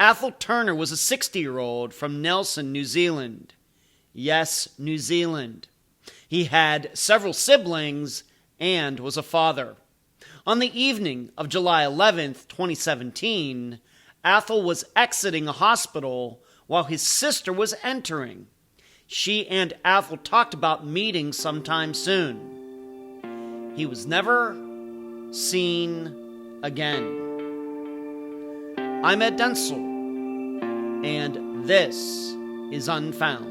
Athol Turner was a 60-year-old from Nelson, New Zealand. Yes, New Zealand. He had several siblings and was a father. On the evening of July 11th, 2017, Athol was exiting a hospital while his sister was entering. She and Athol talked about meeting sometime soon. He was never seen again. I'm Ed Denzel, and this is Unfound.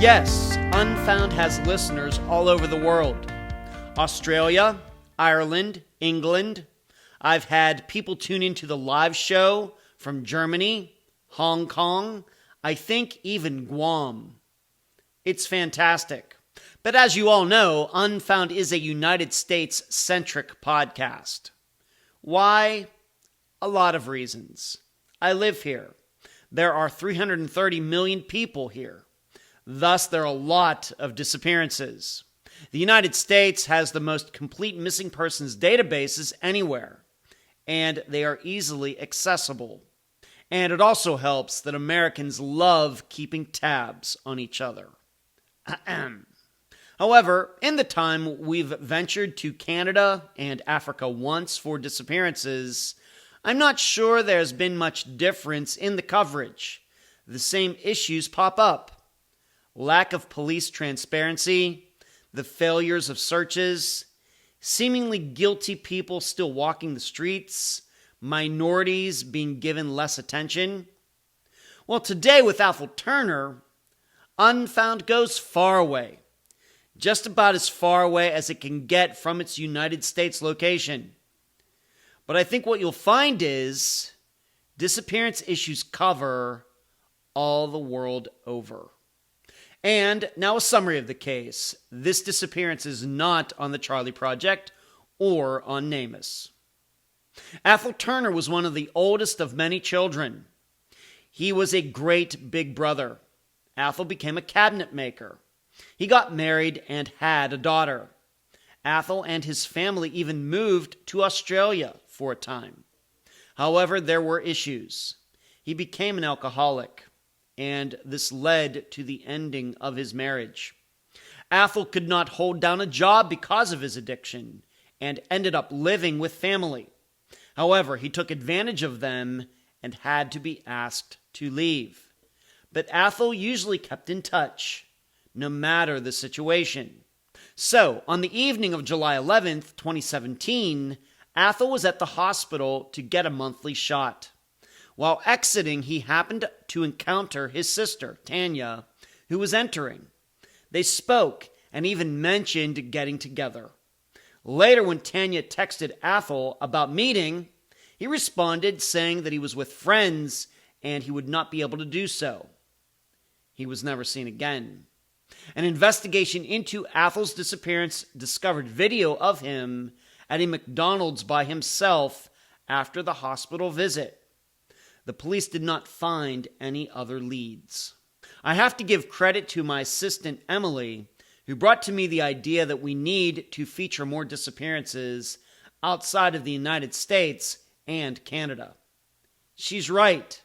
Yes, Unfound has listeners all over the world. Australia, Ireland, England. I've had people tune into the live show from Germany, Hong Kong, I think even Guam. It's fantastic. But as you all know, Unfound is a United States-centric podcast. Why? A lot of reasons. I live here. There are 330 million people here. Thus, there are a lot of disappearances. The United States has the most complete missing persons databases anywhere, and they are easily accessible. And it also helps that Americans love keeping tabs on each other. However, in the time we've ventured to Canada and Africa once for disappearances, I'm not sure there's been much difference in the coverage. The same issues pop up. Lack of police transparency, the failures of searches, seemingly guilty people still walking the streets, minorities being given less attention. Well, today with Athol Turner, Unfound goes far away, just about as far away as it can get from its United States location. But I think what you'll find is disappearance issues cover all the world over. And now a summary of the case. This disappearance is not on the Charlie Project or on NamUs. Athol Turner was one of the oldest of many children. He was a great big brother. Athol became a cabinet maker. He got married and had a daughter. Athol and his family even moved to Australia for a time. However, there were issues. He became an alcoholic, and this led to the ending of his marriage. Athol could not hold down a job because of his addiction and ended up living with family. However, he took advantage of them and had to be asked to leave. But Athol usually kept in touch, no matter the situation. So, on the evening of July 11th, 2017, Athol was at the hospital to get a monthly shot. While exiting, he happened to encounter his sister, Tanya, who was entering. They spoke and even mentioned getting together. Later, when Tanya texted Athol about meeting, he responded saying that he was with friends and he would not be able to do so. He was never seen again. An investigation into Athol's disappearance discovered video of him at a McDonald's by himself after the hospital visit. The police did not find any other leads. I have to give credit to my assistant, Emily, who brought to me the idea that we need to feature more disappearances outside of the United States and Canada. She's right.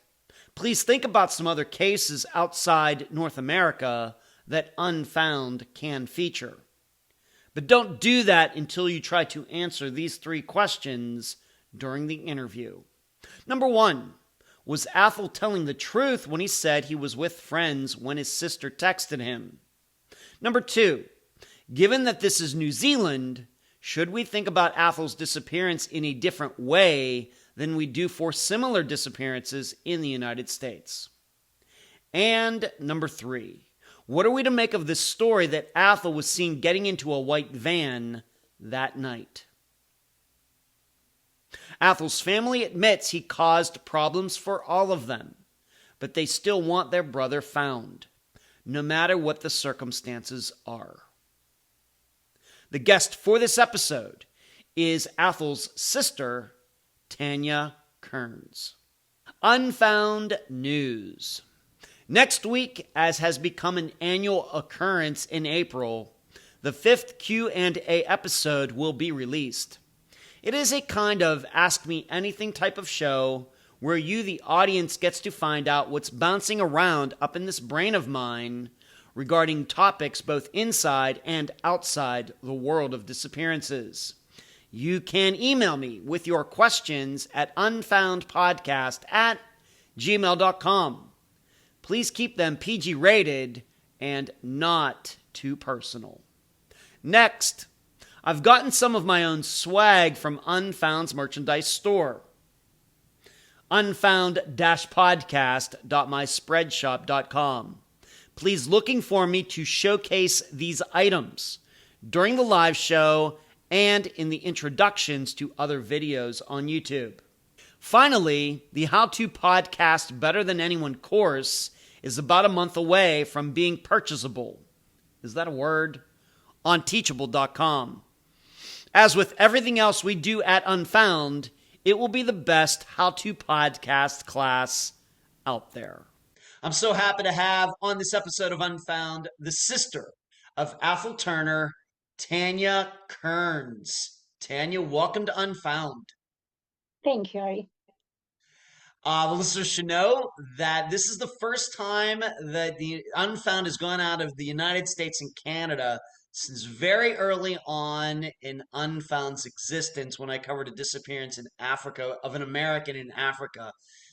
Please think about some other cases outside North America that Unfound can feature. But don't do that until you try to answer these 3 questions during the interview. Number 1. Was Athol telling the truth when he said he was with friends when his sister texted him? Number 2, given that this is New Zealand, should we think about Athol's disappearance in a different way than we do for similar disappearances in the United States? And number 3, what are we to make of this story that Athol was seen getting into a white van that night? Athol's family admits he caused problems for all of them, but they still want their brother found. no matter what the circumstances are. The guest for this episode is Athol's sister, Tanya Kearns. Unfound News. Next week, as has become an annual occurrence in April, the 5th Q&A episode will be released. It is a kind of Ask Me Anything type of show where you, the audience, gets to find out what's bouncing around up in this brain of mine regarding topics both inside and outside the world of disappearances. You can email me with your questions at unfoundpodcast@gmail.com. Please keep them PG rated and not too personal. Next, I've gotten some of my own swag from Unfound's merchandise store. Unfound-podcast.myspreadshop.com. Please looking for me to showcase these items during the live show and in the introductions to other videos on YouTube. Finally, the How to Podcast Better Than Anyone course is about a month away from being purchasable. Is that a word? On teachable.com. As with everything else we do at Unfound, it will be the best how-to podcast class out there. I'm so happy to have on this episode of Unfound the sister of Athol Turner, Tanya Kearns. Tanya, welcome to Unfound. Thank you. The listeners should know that this is the first time that the Unfound has gone out of the United States and Canada since very early on in Unfound's existence when I covered a disappearance in Africa of an American in Africa.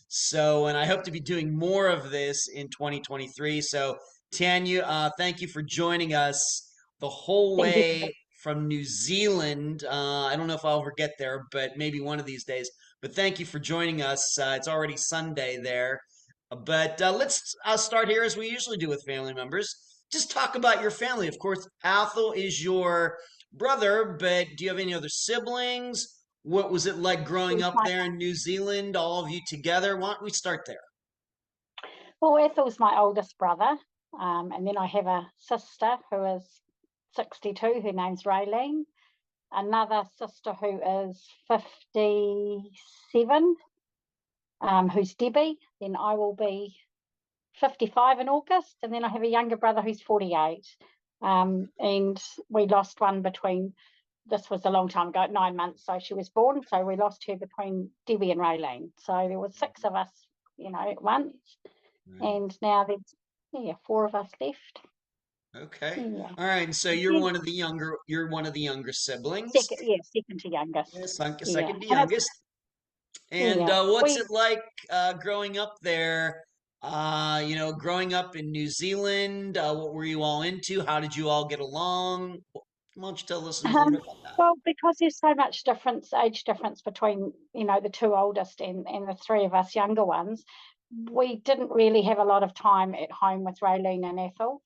So, and I hope to be doing more of this in 2023. So, Tanya, thank you for joining us the whole Thank you. way from New Zealand. I don't know if I'll ever get there, but maybe one of these days. But thank you for joining us. It's already Sunday there. But let's start here as we usually do with family members. Just talk about your family. Of course, Athol is your brother, but do you have any other siblings? What was it like growing up there in New Zealand, all of you together? Why don't we start there? Well, Ethel's my oldest brother, and then I have a sister who is 62, her name's Raylene, another sister who is 57, who's Debbie, then I will be 55 in August, and then I have a younger brother who's 48, and we lost one between, this was a long time ago, 9 months, so she was born, so we lost her between Debbie and Raylene, so there were 6 of us, at once, and now there's 4 of us left. Okay. All right. And so you're one of the younger siblings. Second to youngest. Second to youngest. And what's it like growing up there? Growing up in New Zealand, what were you all into? How did you all get along? Why don't you tell listeners a little bit about that? Well, because there's so much age difference between, the 2 oldest and the 3 of us younger ones, we didn't really have a lot of time at home with Raylene and Athol.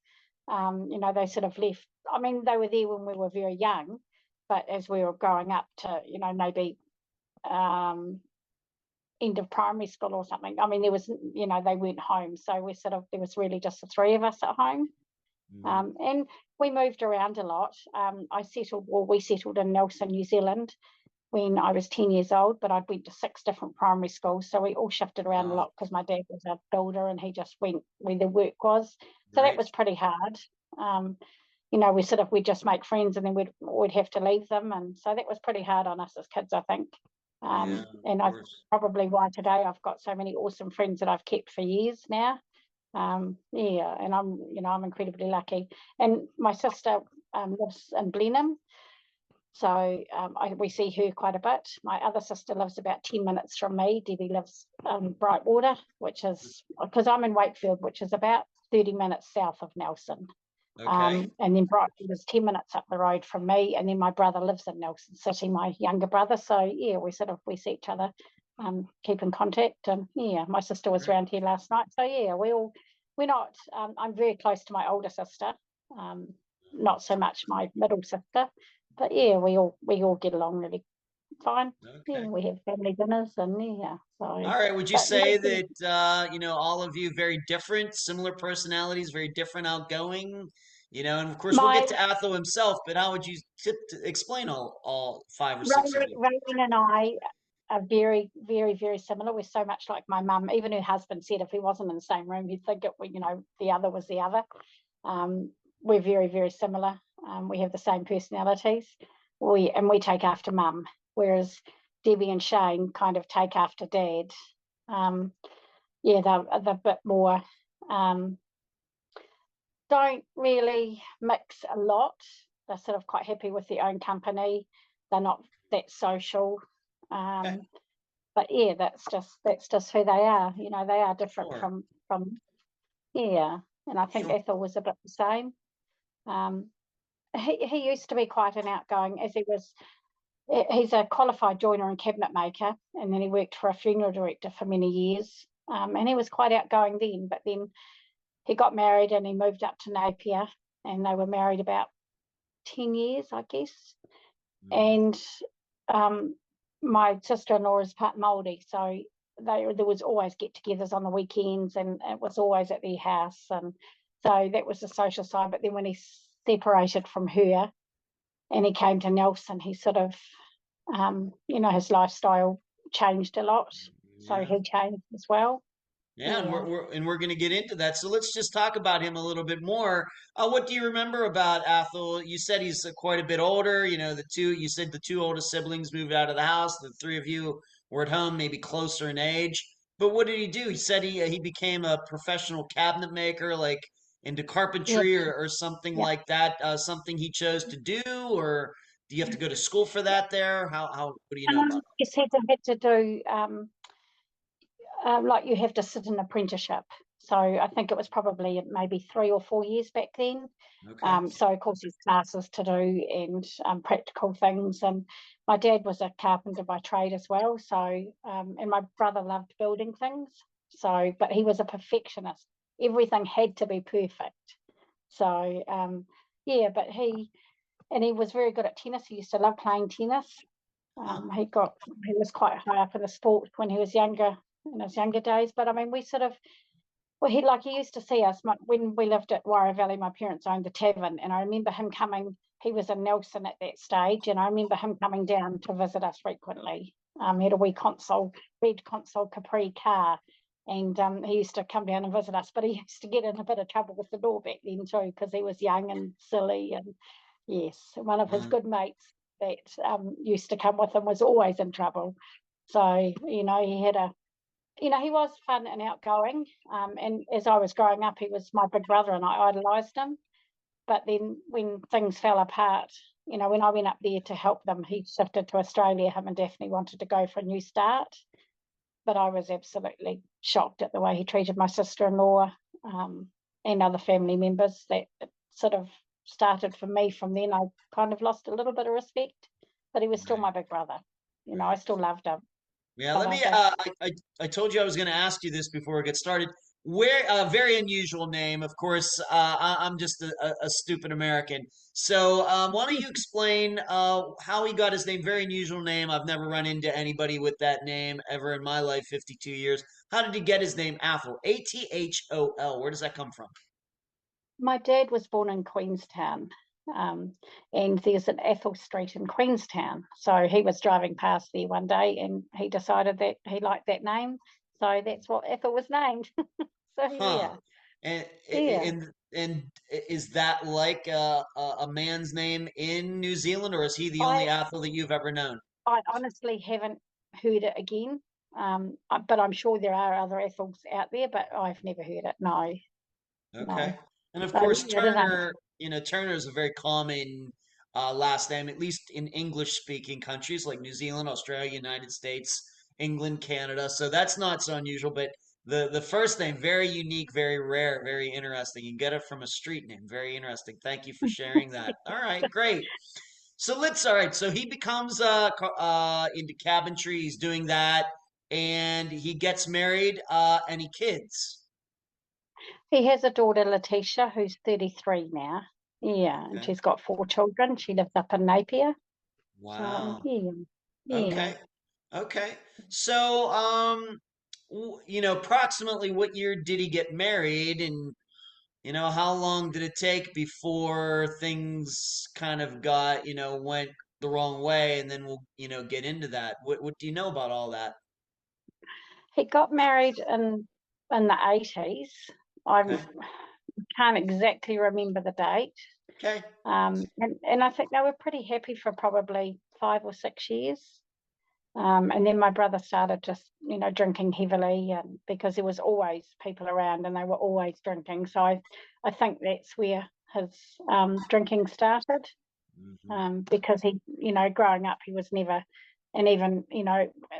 They sort of left. I mean, they were there when we were very young, but as we were growing up to, maybe end of primary school or something, I mean, there was, they weren't home. So there was really just the 3 of us at home. And we moved around a lot. We settled in Nelson, New Zealand when I was 10 years old, but I'd went to 6 different primary schools. So we all shifted around a lot because my dad was a builder and he just went where the work was. So that was pretty hard. We'd just make friends and then we'd have to leave them. And so that was pretty hard on us as kids, I think. And that's probably why today I've got so many awesome friends that I've kept for years now. And I'm incredibly lucky. And my sister lives in Blenheim, so we see her quite a bit. My other sister lives about 10 minutes from me. Debbie lives in Brightwater, which is, because I'm in Wakefield, which is about 30 minutes south of Nelson. Okay. And then Brightwater is 10 minutes up the road from me, and then my brother lives in Nelson City, my younger brother. So we see each other, keep in contact. And my sister was around here last night. So we're not. I'm very close to my older sister, not so much my middle sister, but we all get along really fine. Yeah, Okay. we have family dinners and so. All right. Would you But say mostly, that all of you very different, similar personalities, very different, outgoing? And of course we'll my get to Athol himself, but how would you explain all five or six of you? Rowan and I are very, very, very similar. We're so much like my mum. Even her husband said if he wasn't in the same room, he'd think the other was the other. We're very, very similar. We have the same personalities. We take after mum, whereas Debbie and Shane kind of take after dad. Um, they're a bit more. Don't really mix a lot. They're sort of quite happy with their own company. They're not that social. Okay, But yeah, that's just who they are. They are different sure. from yeah. And I think Sure. Ethel was a bit the same. Um, he used to be quite an outgoing, as he's a qualified joiner and cabinet maker, and then he worked for a funeral director for many years. And he was quite outgoing then, but then he got married and he moved up to Napier, and they were married about 10 years, I guess. Mhm. And my sister-in-law is part Māori, so there was always get-togethers on the weekends, and it was always at their house, and so that was the social side. But then when he separated from her and he came to Nelson, he sort of, his lifestyle changed a lot, so Yeah. he changed as well. Yeah, and Yeah. we're going to get into that. So let's just talk about him a little bit more. What do you remember about Athol? You said he's quite a bit older. You said the two oldest siblings moved out of the house. The three of you were at home, maybe closer in age. But what did he do? He said he became a professional cabinet maker, like into Yeah. carpentry or something Yeah. like that. Something he chose to do, or do you have to go to school for that there? How what do you know about Yes, he had to do like you have to sit an apprenticeship. So I think it was probably maybe 3 or 4 years back then. that? Okay. So of course there's classes to do and practical things. And my dad was a carpenter by trade as well. So and my brother loved building things. So but he was a perfectionist. Everything had to be perfect. So but he was very good at tennis. He used to love playing tennis. Huh. He was quite high up in the sport when he was younger, in his younger days. But I mean, he used to see us when we lived at Waira Valley. My parents owned the tavern, and I remember him coming. He was in Nelson at that stage, and I remember him coming down to visit us frequently. He had a red console Capri car, and he used to come down and visit us. But he used to get in a bit of trouble with the door back then too, because he was young and silly. And yes, one of his Uh, good mates that used to come with him was always in trouble. So he was fun and outgoing. And as I was growing up, he was my big brother, and I idolised him. But then when things fell apart, when I went up there to help them, he shifted to Australia. Him and Daphne wanted to go for a new start, but I was absolutely shocked at the way he treated my sister-in-law and other family members. That it sort of started for me from then. I kind of lost a little bit of respect, but he was still right, my big brother. I right. still loved him, Yeah, but let I me. just I told you I was going to ask you this before we get started. Where very unusual name, of course. I'm just a stupid American. So why don't you explain how he got his name? Very unusual name. I've never run into anybody with that name ever in my life, 52 years. How did he get his name? Athol. Athol. Where does that come from? My dad was born in Queenstown, and there's an Athol Street in Queenstown. So he was driving past there one day, and he decided that he liked that name. So that's what Athol was named. So Huh. yeah, And yeah. is that like a man's name in New Zealand, or is he the only I Athol that you've ever known? I honestly haven't heard it again, but I'm sure there are other Athols out there, but I've never heard it. No, no. Okay. And of So course, yeah, it is Turner is a very common last name, at least in English-speaking countries like New Zealand, Australia, United States, England, Canada. So that's not so unusual. But the first name, very unique, very rare, very interesting. You get it from a street name. Very interesting. Thank you for sharing that. All right, great. All right. So he becomes into cabinetry. He's doing that, and he gets married, any kids? He has a daughter, Letitia, who's 33 now. Yeah, and Okay. she's got 4 children. She lives up in Napier. So, Wow. yeah. Yeah. Okay. Okay. So, approximately what year did he get married, and how long did it take before things kind of got, went the wrong way, and then we'll, get into that. What do you know about all that? He got married in the 80s. I Okay. can't exactly remember the date. Okay. And I think they were pretty happy for probably 5 or 6 years. And then my brother started just, drinking heavily, and because there was always people around and they were always drinking. So I think that's where his drinking started. Hmm. Because he, growing up, he was never, and even,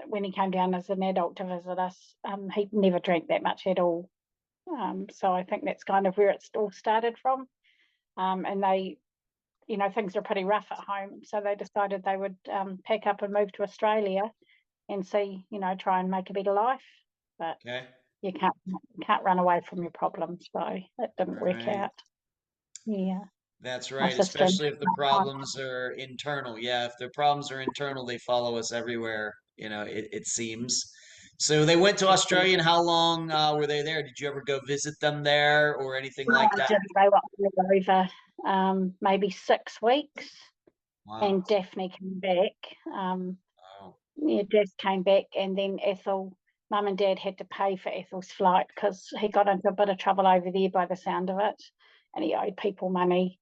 when he came down as an adult to visit us, he never drank that much at all. So I think that's kind of where it all started from. And they, things are pretty rough at home. So they decided they would pack up and move to Australia and see, try and make a better life. But Okay. you can't run away from your problems. So it didn't work Right. out. Yeah. That's My right, sister and especially if the problems are internal. Yeah, if the problems are internal, they follow us everywhere, it seems. So they went to Australia, and how long were they there? Did you ever go visit them there or anything like that? they were over maybe 6 weeks, Wow. and Daphne came back. Wow. Yeah, Dad came back, and then Ethel, Mum and Dad had to pay for Ethel's flight because he got into a bit of trouble over there by the sound of it, and he owed people money.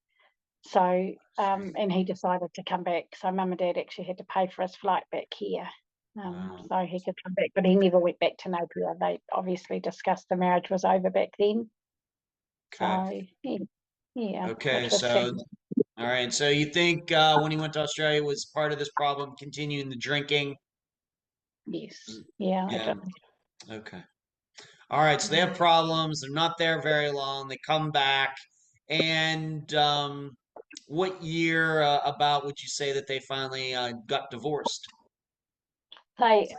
So, Shame. and he decided to come back. So Mum and Dad actually had to pay for his flight back here, Wow. so he could come back. But he never went back to Napier. They obviously discussed the marriage was over back then. Okay. So, yeah, yeah, Okay. which was sad. So, all right. So you think when he went to Australia was part of this problem continuing the drinking? Yes, yeah, I Yeah. do. Okay. All right, so they have Mm. problems. They're not there very long. They come back, and what year about would you say that they finally got divorced? They,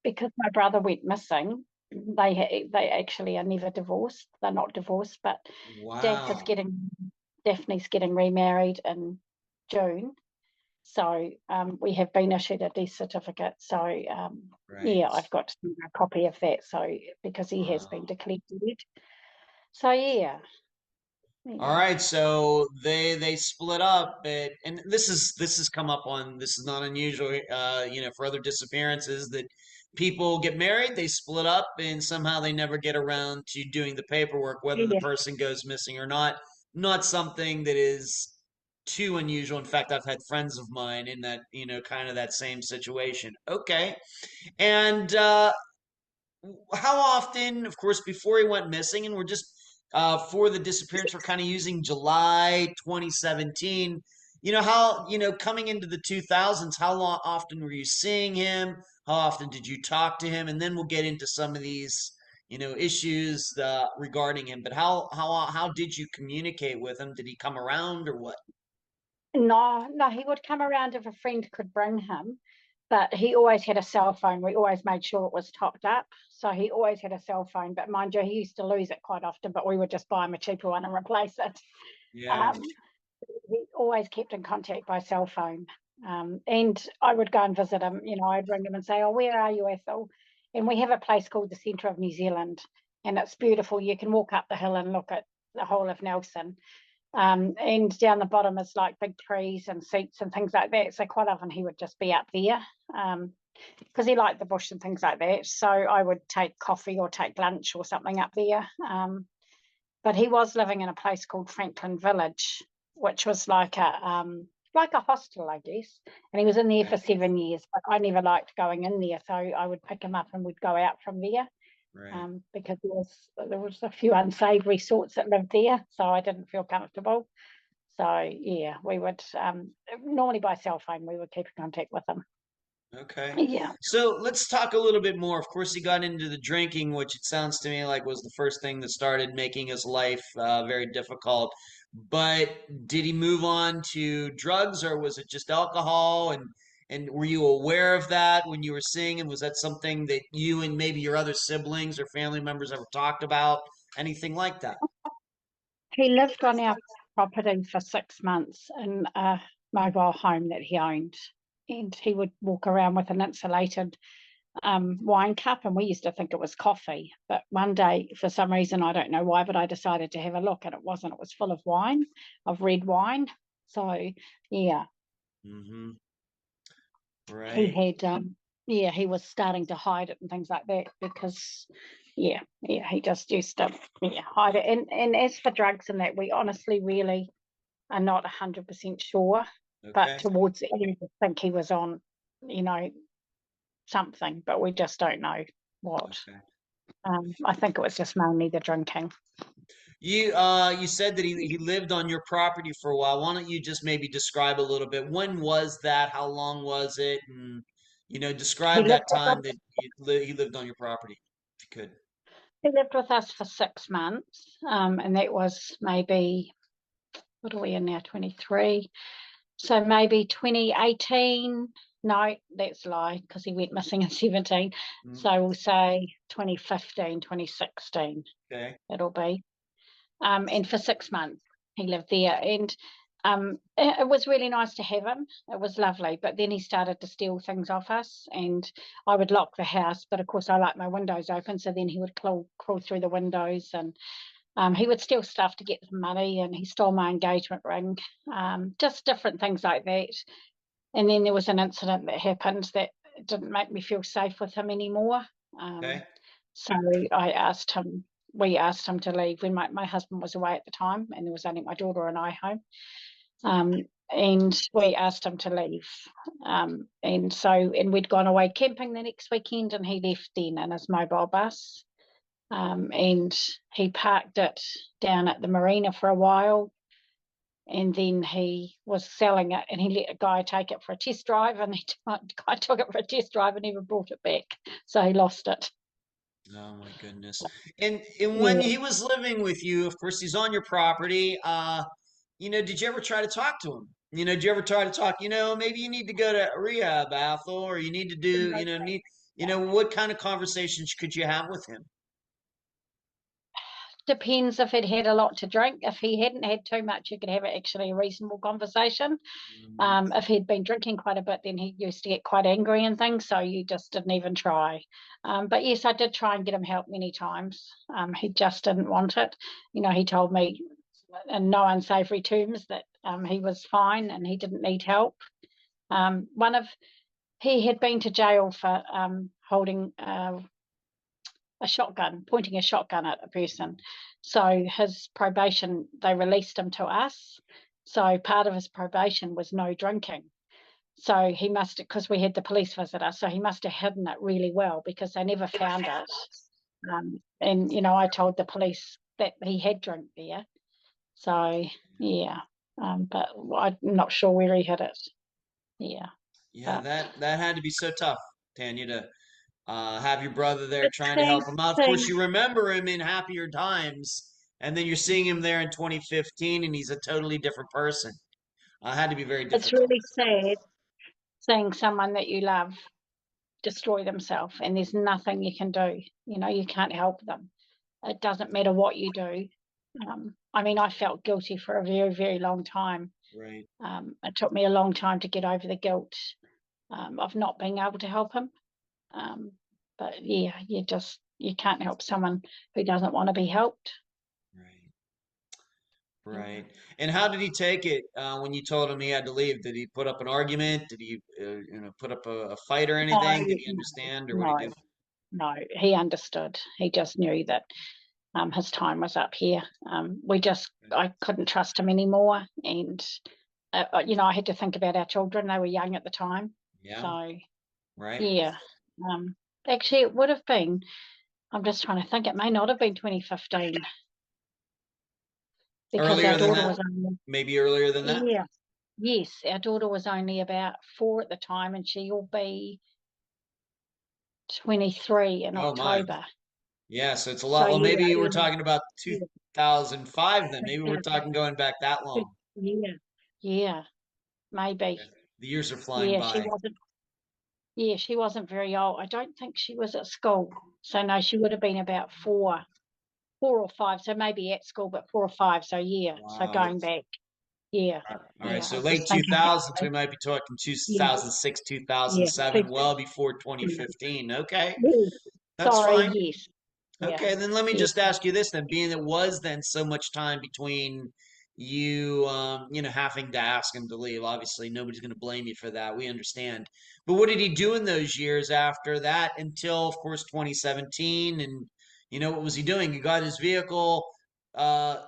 because my brother went missing, they actually are never divorced. They're not divorced, but Wow. Daphne's getting remarried in June. So we have been issued a death certificate. So Right. yeah, I've got a copy of that. So because he has been Wow. declared dead. So yeah, All yeah, right, so they split up, and this has come up on this is not unusual, for other disappearances that people get married, they split up, and somehow they never get around to doing the paperwork, whether the yeah. person goes missing or not. Not something that is too unusual. In fact, I've had friends of mine in that, kind of that same situation. Okay, and how often, of course, before he went missing, and we're just for the disappearance, we're kind of using July 2017. Coming into the 2000s, how long often were you seeing him? How often did you talk to him? And then we'll get into some of these, issues regarding him. But how did you communicate with him? Did he come around or what? No, no, he would come around if a friend could bring him, but he always had a cell phone. We always made sure it was topped up. So he always had a cell phone. But mind you, he used to lose it quite often, but we would just buy him a cheaper one and replace it. Yeah. Um, he always kept in contact by cell phone. And I would go and visit him. I'd ring him and say, "Oh, where are you, Ethel?" And we have a place called the Centre of New Zealand, and it's beautiful. You can walk up the hill and look at the whole of Nelson. And down the bottom is like big trees and seats and things like that. So quite often he would just be up there because he liked the bush and things like that. So I would take coffee or take lunch or something up there. But he was living in a place called Franklin Village, which was like a hostel, I guess. And he was in there for Okay. 7 years, but I never liked going in there, so I would pick him up and we'd go out from there. Right. Because there was a few unsavoury sorts that lived there, so I didn't feel comfortable. So yeah, we would normally by cell phone we would keep in contact with them. Okay. Yeah. So let's talk a little bit more. Of course, he got into the drinking, which it sounds to me like was the first thing that started making his life very difficult. But did he move on to drugs, or was it just alcohol? And were you aware of that when you were seeing him? Was that something that you and maybe your other siblings or family members ever talked about? Anything like that? He lived on our property for 6 months in a mobile home that he owned. and he would walk around with an insulated wine cup, and we used to think it was coffee. But one day, for some reason, I don't know why, but I decided to have a look, and it wasn't. It was full of wine, of red wine. So, yeah. Mm-hmm. He Right. had, he was starting to hide it and things like that because, he just used to, hide it. And as for drugs and that, we honestly really are not 100% sure. But Okay. towards the end, I think he was on, something, but we just don't know what. Okay. I think it was just mainly the drinking. You said that he lived on your property for a while. Why don't you just maybe describe a little bit? When was that? How long was it? And He describe lived that with time us. that he lived on your property, if you could. He lived with us for 6 months, and that was maybe, what are we in now? 23. So maybe 2018. No, that's a lie because he went missing in 17. Mm, So we'll say 2015, 2016. okay. It'll be. And for 6 months he lived there. And it was really nice to have him. It was lovely. But then he started to steal things off us, and I would lock the house. But of course, I like my windows open. So then he would crawl through the windows, and he would steal stuff to get some money, and he stole my engagement ring, just different things like that. And then there was an incident that happened that didn't make me feel safe with him anymore. Okay. So we asked him to leave when my husband was away at the time, and there was only my daughter and I home. And we asked him to leave. And we'd gone away camping the next weekend, and he left then in his mobile bus. And he parked it down at the marina for a while, and then he was selling it, and he let a guy take it for a test drive, and the guy took it for a test drive and never brought it back, so he lost it. Oh my goodness. And when Yeah, he was living with you, of course, he's on your property. Did you ever try to talk to him? Did you ever try to talk, maybe you need to go to rehab, Athol, or you need to do, what kind of conversations could you have with him? depends if he'd had a lot to drink. If he hadn't had too much, you could have actually a reasonable conversation. Mm, If he'd been drinking quite a bit, then he used to get quite angry and things, so you just didn't even try. But yes, I did try and get him help many times. He just didn't want it. He told me in no unsavory terms that he was fine and he didn't need help. He had been to jail for holding a shotgun, pointing a shotgun at a person. So his probation, they released him to us. So part of his probation was no drinking. So he must, because we had the police visit us, so he must have hidden it really well because they never found it. And I told the police that he had drunk there. So, yeah. But I'm not sure where he hid it. Yeah. yeah, But that had to be so tough, Tanya, to have your brother there it trying to help him out. Of course, seems you remember him in happier times, and then you're seeing him there in 2015, and he's a totally different person. Had to be very it's difficult. really sad seeing someone that you love destroy themselves, and there's nothing you can do. You can't help them. It doesn't matter what you do. I mean, I felt guilty for a very, very long time. Right. It took me a long time to get over the guilt of not being able to help him. Um, but yeah, you can't help someone who doesn't want to be helped. Right. Yeah. Right. And how did he take it when you told him he had to leave? Did he put up an argument? Did he, put up a fight or No, anything? Did he understand, or what did he no, do? no. He understood. He just knew that his time was up here. I couldn't trust him anymore, and I had to think about our children. They were young at the time, Yeah. so Right. yeah. Um, Actually, it would have been. I'm just trying to think. It may not have been 2015 because our Earlier than daughter that? was only, Maybe earlier than that? yeah, yes, our daughter was only about 4 at the time, and she'll be 23 in Oh my. October. Yeah, so it's a So lot. Well, yeah, maybe we're yeah, talking about yeah, 2005 then. Maybe we're yeah, talking going back that long. yeah, yeah, maybe. Okay. The years are flying Yeah, she by. wasn't. Yeah, she wasn't very old. I don't think she was at school. So no, she would have been about 4 or 5. So maybe at school, but 4 or 5. So yeah, so Wow. going back. Yeah. All right, Yeah. I so was late just thinking about 2000s, we might be talking yeah. 2006, Yeah. 2007, well before Yeah. 2015. Okay, Yes. that's Sorry. fine. Yes. Yeah. Okay, then let me Yeah. just ask you this then, being it was then so much time between you, having to ask him to leave. Obviously, nobody's going to blame you for that. We understand. But what did he do in those years after that until, of course, 2017? And, what was he doing? He got his vehicle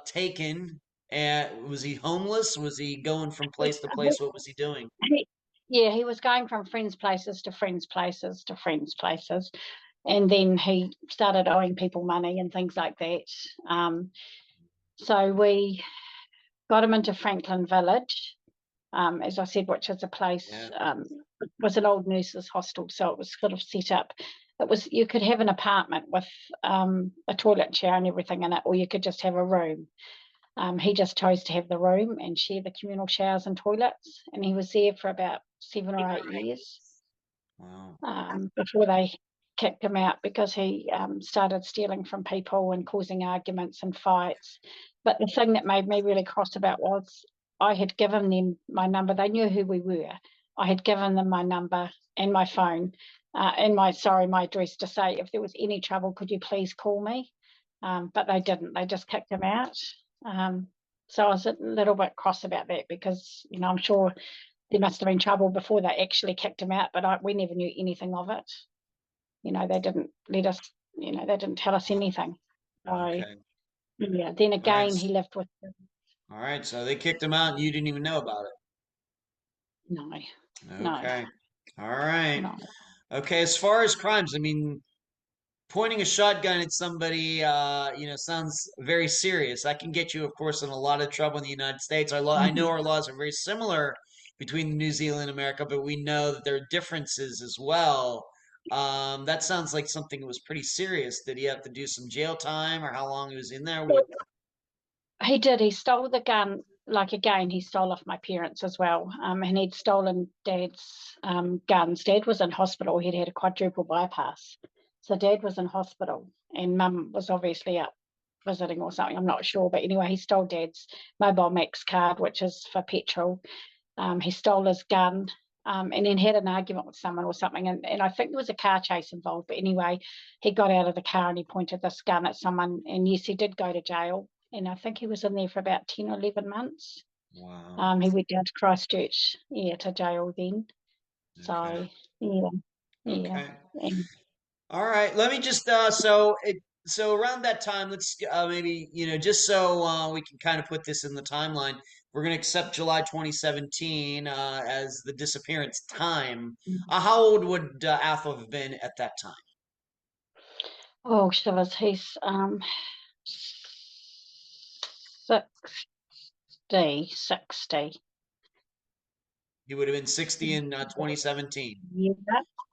taken. And was he homeless? Was he going from place to place? What was he doing? He, yeah, he was going from friends' places to friends' places to friends' places. And then he started owing people money and things like that. So we got him into Franklin Village, as I said, which is a place, Yeah. was an old nurses' hostel, so it was sort of set up. It was, you could have an apartment with a toilet chair and everything in it, or you could just have a room. He just chose to have the room and share the communal showers and toilets, and he was there for about 7 or 8 years. Wow. Before they kicked him out because he started stealing from people and causing arguments and fights. But the thing that made me really cross about was I had given them my number. They knew who we were. I had given them my number and my phone and my address to say if there was any trouble, could you please call me? But they didn't. They just kicked him out. So I was a little bit cross about that because, I'm sure there must have been trouble before they actually kicked him out, but we never knew anything of it. They didn't let us, they didn't tell us anything. So, Okay. yeah, then All right. again, he lived with them. All right. So they kicked him out and you didn't even know about No, it. no, Okay. All right. no. Okay. As far as crimes, I mean, pointing a shotgun at somebody, sounds very serious. That can get you, of course, in a lot of trouble in the United States. I know our laws are very similar between New Zealand and America, but we know that there are differences as well. That sounds like something that was pretty serious. Did he have to do some jail time, or how long he was in there? What? He did. He stole the gun. Like again, he stole off my parents as well. And he'd stolen Dad's guns. Dad was in hospital. He'd had a quadruple bypass, so Dad was in hospital, and Mum was obviously up visiting or something. I'm not sure, but anyway, he stole Dad's Mobile Max card, which is for petrol. He stole his gun. And then had an argument with someone or something, and I think there was a car chase involved. But anyway, he got out of the car and he pointed this gun at someone, and yes, he did go to jail. And I think he was in there for about 10 or 11 months. Wow. He went down to Christchurch, to jail then. Okay. So, yeah, yeah. Okay. And, All right. Let me just so around that time, let's maybe just so we can kind of put this in the timeline. We're going to accept July 2017 as the disappearance time. How old would Athol have been at that time? oh, shivers, he's 60. He would have been 60 in 2017. Yeah,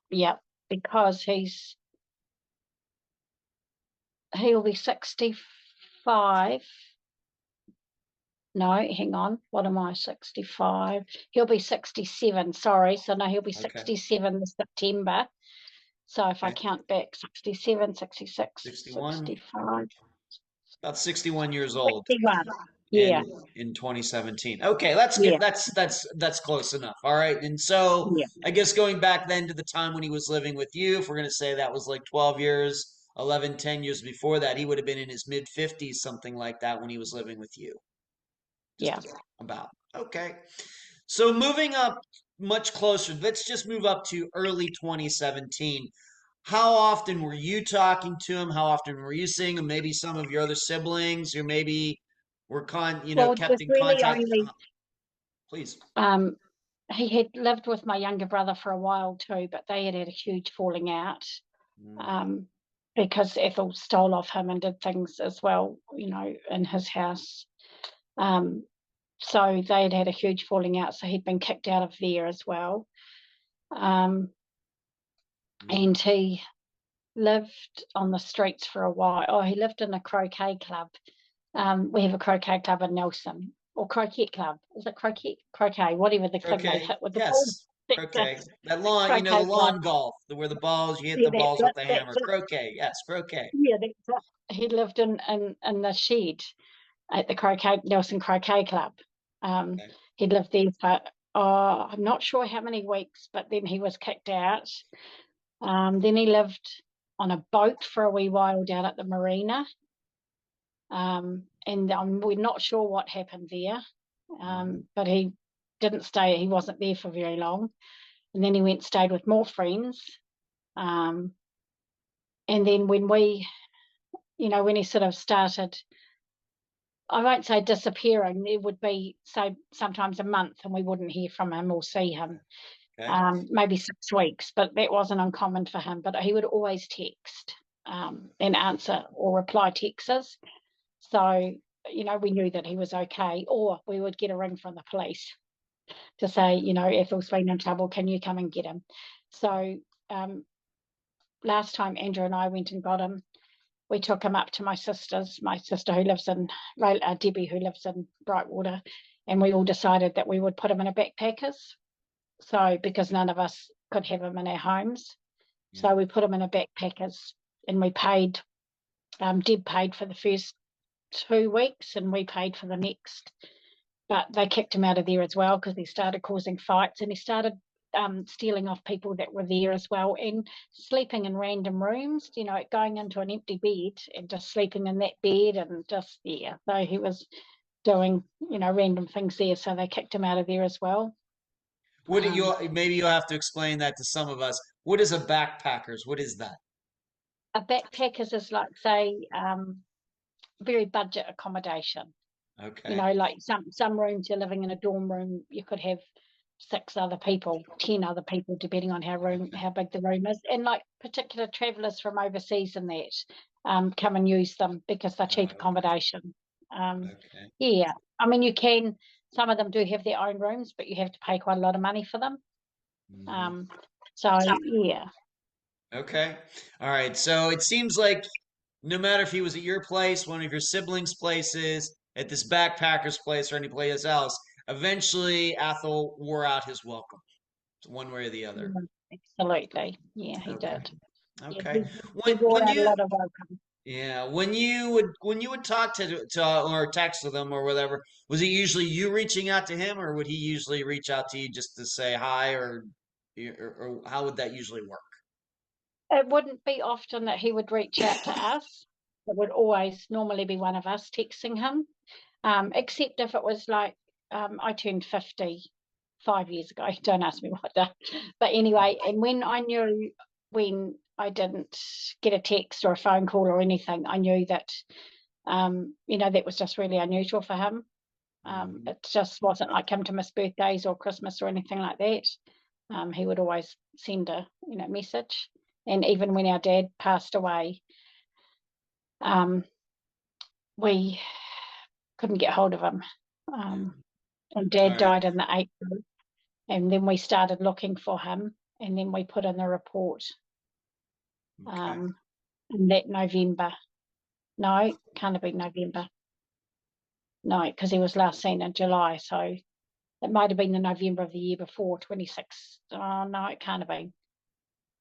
yeah, because he'll be 65. No, hang on. What am I? 65. He'll be 67. Sorry. So, no, he'll be Okay. 67 this September. So, if I Okay. count back 67, 66, 61. 65, About 61 years old 61. Yeah, in 2017. Okay, let's yeah, get that's close enough. All right. And so yeah, I guess going back then to the time when he was living with you, if we're going to say that was like 12 years, 11, 10 years before that, he would have been in his mid 50s, something like that when he was living with you. Just yeah. about. Okay. So moving up much closer, let's just move up to early 2017. How often were you talking to him? How often were you seeing him? Maybe some of your other siblings, or maybe were Well, it kept was in really contact. only, Please. he had lived with my younger brother for a while too, but they had a huge falling out Mm, um, because Ethel stole off him and did things as well, in his house. So they'd had a huge falling out. So he'd been kicked out of there as well. And he lived on the streets for a while. Oh, he lived in a croquet club. We have a croquet club in Nelson, or croquet club. Is it croquet? Croquet, whatever the thing they Croquet. hit with the ball. Yes. That's a Croquet. That lawn, the croquet club. lawn golf, where the balls, you hit Yeah, the balls with the hammer. that's it. Croquet. Yes, croquet. Yeah, that's it. He lived in the shed at the Nelson Croquet Club. Okay. He lived there for, I'm not sure how many weeks, but then he was kicked out. Then he lived on a boat for a wee while down at the marina. And we're not sure what happened there. But he didn't stay, he wasn't there for very long. And then he went and stayed with more friends. And then when when he sort of started, I won't say disappearing, it would be, say, sometimes a month and we wouldn't hear from him or see him. Okay. Maybe 6 weeks, but that wasn't uncommon for him. But he would always text and answer or reply texts. So, we knew that he was okay, or we would get a ring from the police to say, Athol's been in trouble, can you come and get him? So last time Andrew and I went and got him, we took him up to my sister who lives in, Debbie, who lives in Brightwater, and we all decided that we would put him in a backpackers. So, because none of us could have him in our homes. Yeah. So we put him in a backpackers, and we paid, Deb paid for the first 2 weeks and we paid for the next. But they kicked him out of there as well because he started causing fights, and he started stealing off people that were there as well, and sleeping in random rooms, going into an empty bed and just sleeping in that bed, and just, so he was doing, random things there, so they kicked him out of there as well. Maybe you'll have to explain that to some of us. What is a backpackers? What is that? A backpackers is like, say, very budget accommodation. Okay. Like some rooms you're living in a dorm room, you could have 6 other people, 10 other people, depending on how big the room is. And like particular travellers from overseas and that come and use them because they're cheap accommodation. Yeah, I mean, you can, some of them do have their own rooms, but you have to pay quite a lot of money for them. So, yeah. Okay. All right. So it seems like no matter if he was at your place, one of your siblings' places, at this backpacker's place, or any place else, eventually Athol wore out his welcome, one way or the other. Absolutely. Yeah, he did. Okay. Yeah, he wore out a lot of welcome. Yeah, when you would talk to or text with him or whatever, was it usually you reaching out to him, or would he usually reach out to you just to say hi, or how would that usually work? It wouldn't be often that he would reach out to us. It would always normally be one of us texting him, except if it was like, I turned 50 5 years ago. Don't ask me what that. But anyway, and when I didn't get a text or a phone call or anything, I knew that, that was just really unusual for him. It just wasn't like him to miss birthdays or Christmas or anything like that. He would always send a, message. And even when our dad passed away, we couldn't get hold of him. And Dad died in the April, and then we started looking for him, and then we put in the report in that November. No, can't have been November. No, because he was last seen in July, so it might have been the November of the year before, 26. Oh, no, it can't have been.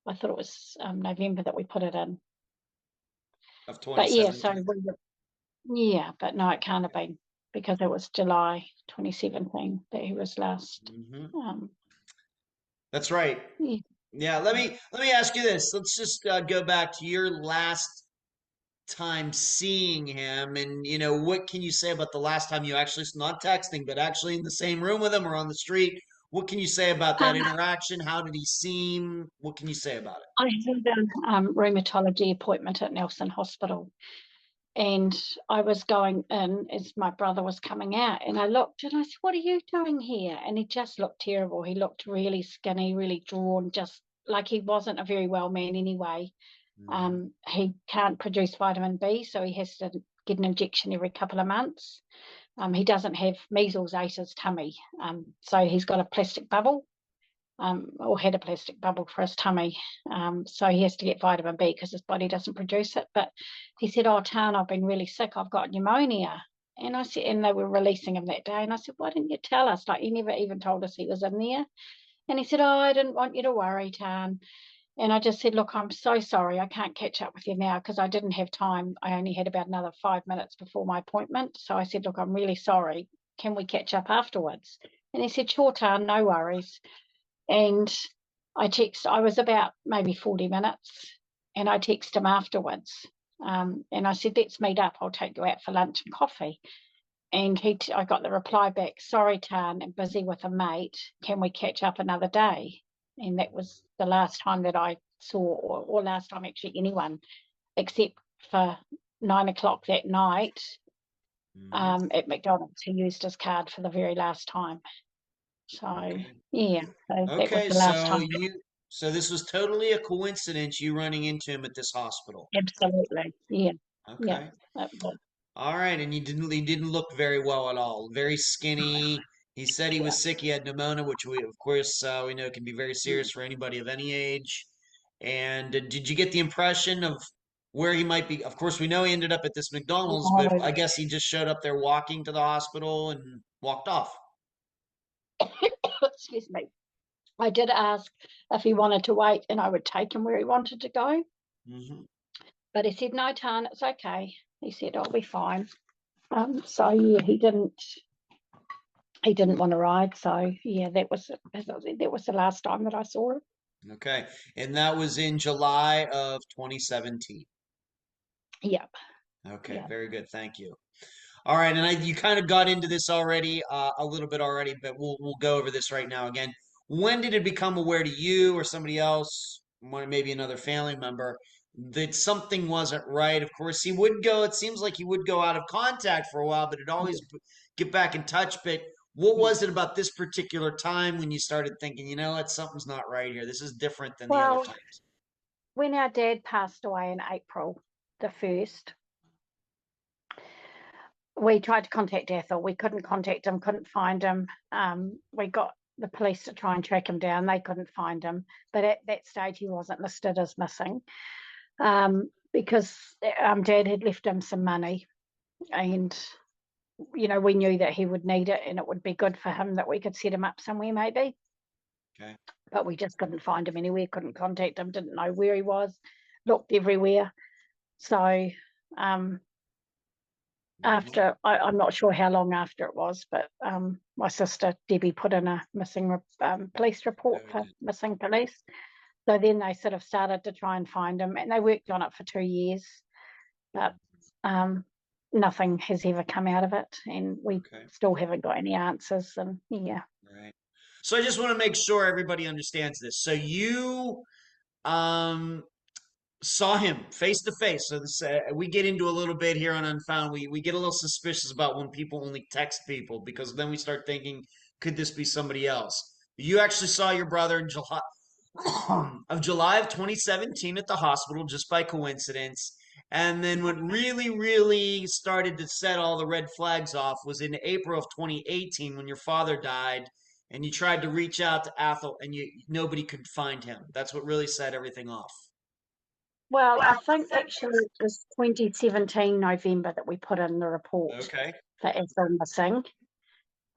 I thought it was November that we put it in. Of 2017. But yeah, so but no, it can't have been, because it was July 2017 that he was last. That's right. Yeah. Let me ask you this. Let's just go back to your last time seeing him, and what can you say about the last time you actually, not texting, but actually in the same room with him or on the street? What can you say about that interaction? How did he seem? What can you say about it? I had a rheumatology appointment at Nelson Hospital, and I was going in as my brother was coming out, and I looked and I said, "What are you doing here?" And he just looked terrible. He looked really skinny, really drawn, just like he wasn't a very well man anyway. He can't produce vitamin B, so he has to get an injection every couple of months. He doesn't have measles, ate his tummy, so he's got a plastic bubble, or had a plastic bubble for his tummy, so he has to get vitamin B because his body doesn't produce it. But he said, "Oh, Tan, I've been really sick. I've got pneumonia." And I said, and they were releasing him that day, and I said, "Why didn't you tell us?" Like, he never even told us he was in there. And he said, "Oh, I didn't want you to worry, Tan." And I just said, "Look, I'm so sorry. I can't catch up with you now because I didn't have time. I only had about another 5 minutes before my appointment." So I said, "Look, I'm really sorry." can we catch up afterwards? And he said, sure, Tan, no worries. And I was about maybe 40 minutes, and I texted him afterwards. And I said, let's meet up. I'll take you out for lunch and coffee. And I got the reply back, sorry, Tan, I'm busy with a mate. Can we catch up another day? And that was the last time that I saw, or last time actually anyone, except for 9 o'clock that night at McDonald's. He used his card for the very last time. So, yeah, so that was the last time. So this was totally a coincidence, you running into him at this hospital. Absolutely, yeah. Okay. Yeah. All right, and he didn't look very well at all. Very skinny. He said he was sick. He had pneumonia, which of course, we know can be very serious for anybody of any age. And did you get the impression of where he might be? Of course, we know he ended up at this McDonald's, but I guess he just showed up there walking to the hospital and walked off. Excuse me. I did ask if he wanted to wait, and I would take him where he wanted to go. But he said, no, Tan, it's okay. He said, I'll be fine. So yeah, he didn't want to ride. So yeah, that was the last time that I saw him. Okay, and that was in July of 2017. Yep. Okay, Yep. very good. Thank you. All right, and you kind of got into this already, a little bit already, but we'll go over this right now again. When did it become aware to you or somebody else, maybe another family member, that something wasn't right? Of course, it seems like he would go out of contact for a while, but it'd always get back in touch. But what was it about this particular time when you started thinking, you know what, something's not right here? This is different than the other times. When our dad passed away in April the 1st, we tried to contact Athol. We couldn't contact him, couldn't find him. We got the police to try and track him down. They couldn't find him. But at that stage, he wasn't listed as missing because Dad had left him some money. And, we knew that he would need it, and it would be good for him that we could set him up somewhere maybe. Okay. But we just couldn't find him anywhere, couldn't contact him, didn't know where he was, looked everywhere. So after, I'm not sure how long after it was, but my sister Debbie put in a missing police report for missing police. So then they sort of started to try and find him, and they worked on it for 2 years, but nothing has ever come out of it, and we still haven't got any answers. And yeah. Right. So I just want to make sure everybody understands this. So you saw him face to face. So this, we get into a little bit here on Unfound. We get a little suspicious about when people only text people, because then we start thinking, could this be somebody else? You actually saw your brother in July of 2017 at the hospital just by coincidence. And then what really, really started to set all the red flags off was in April of 2018 when your father died, and you tried to reach out to Athol, and nobody could find him. That's what really set everything off. Well, I think actually it was 2017 November that we put in the report for Athol missing.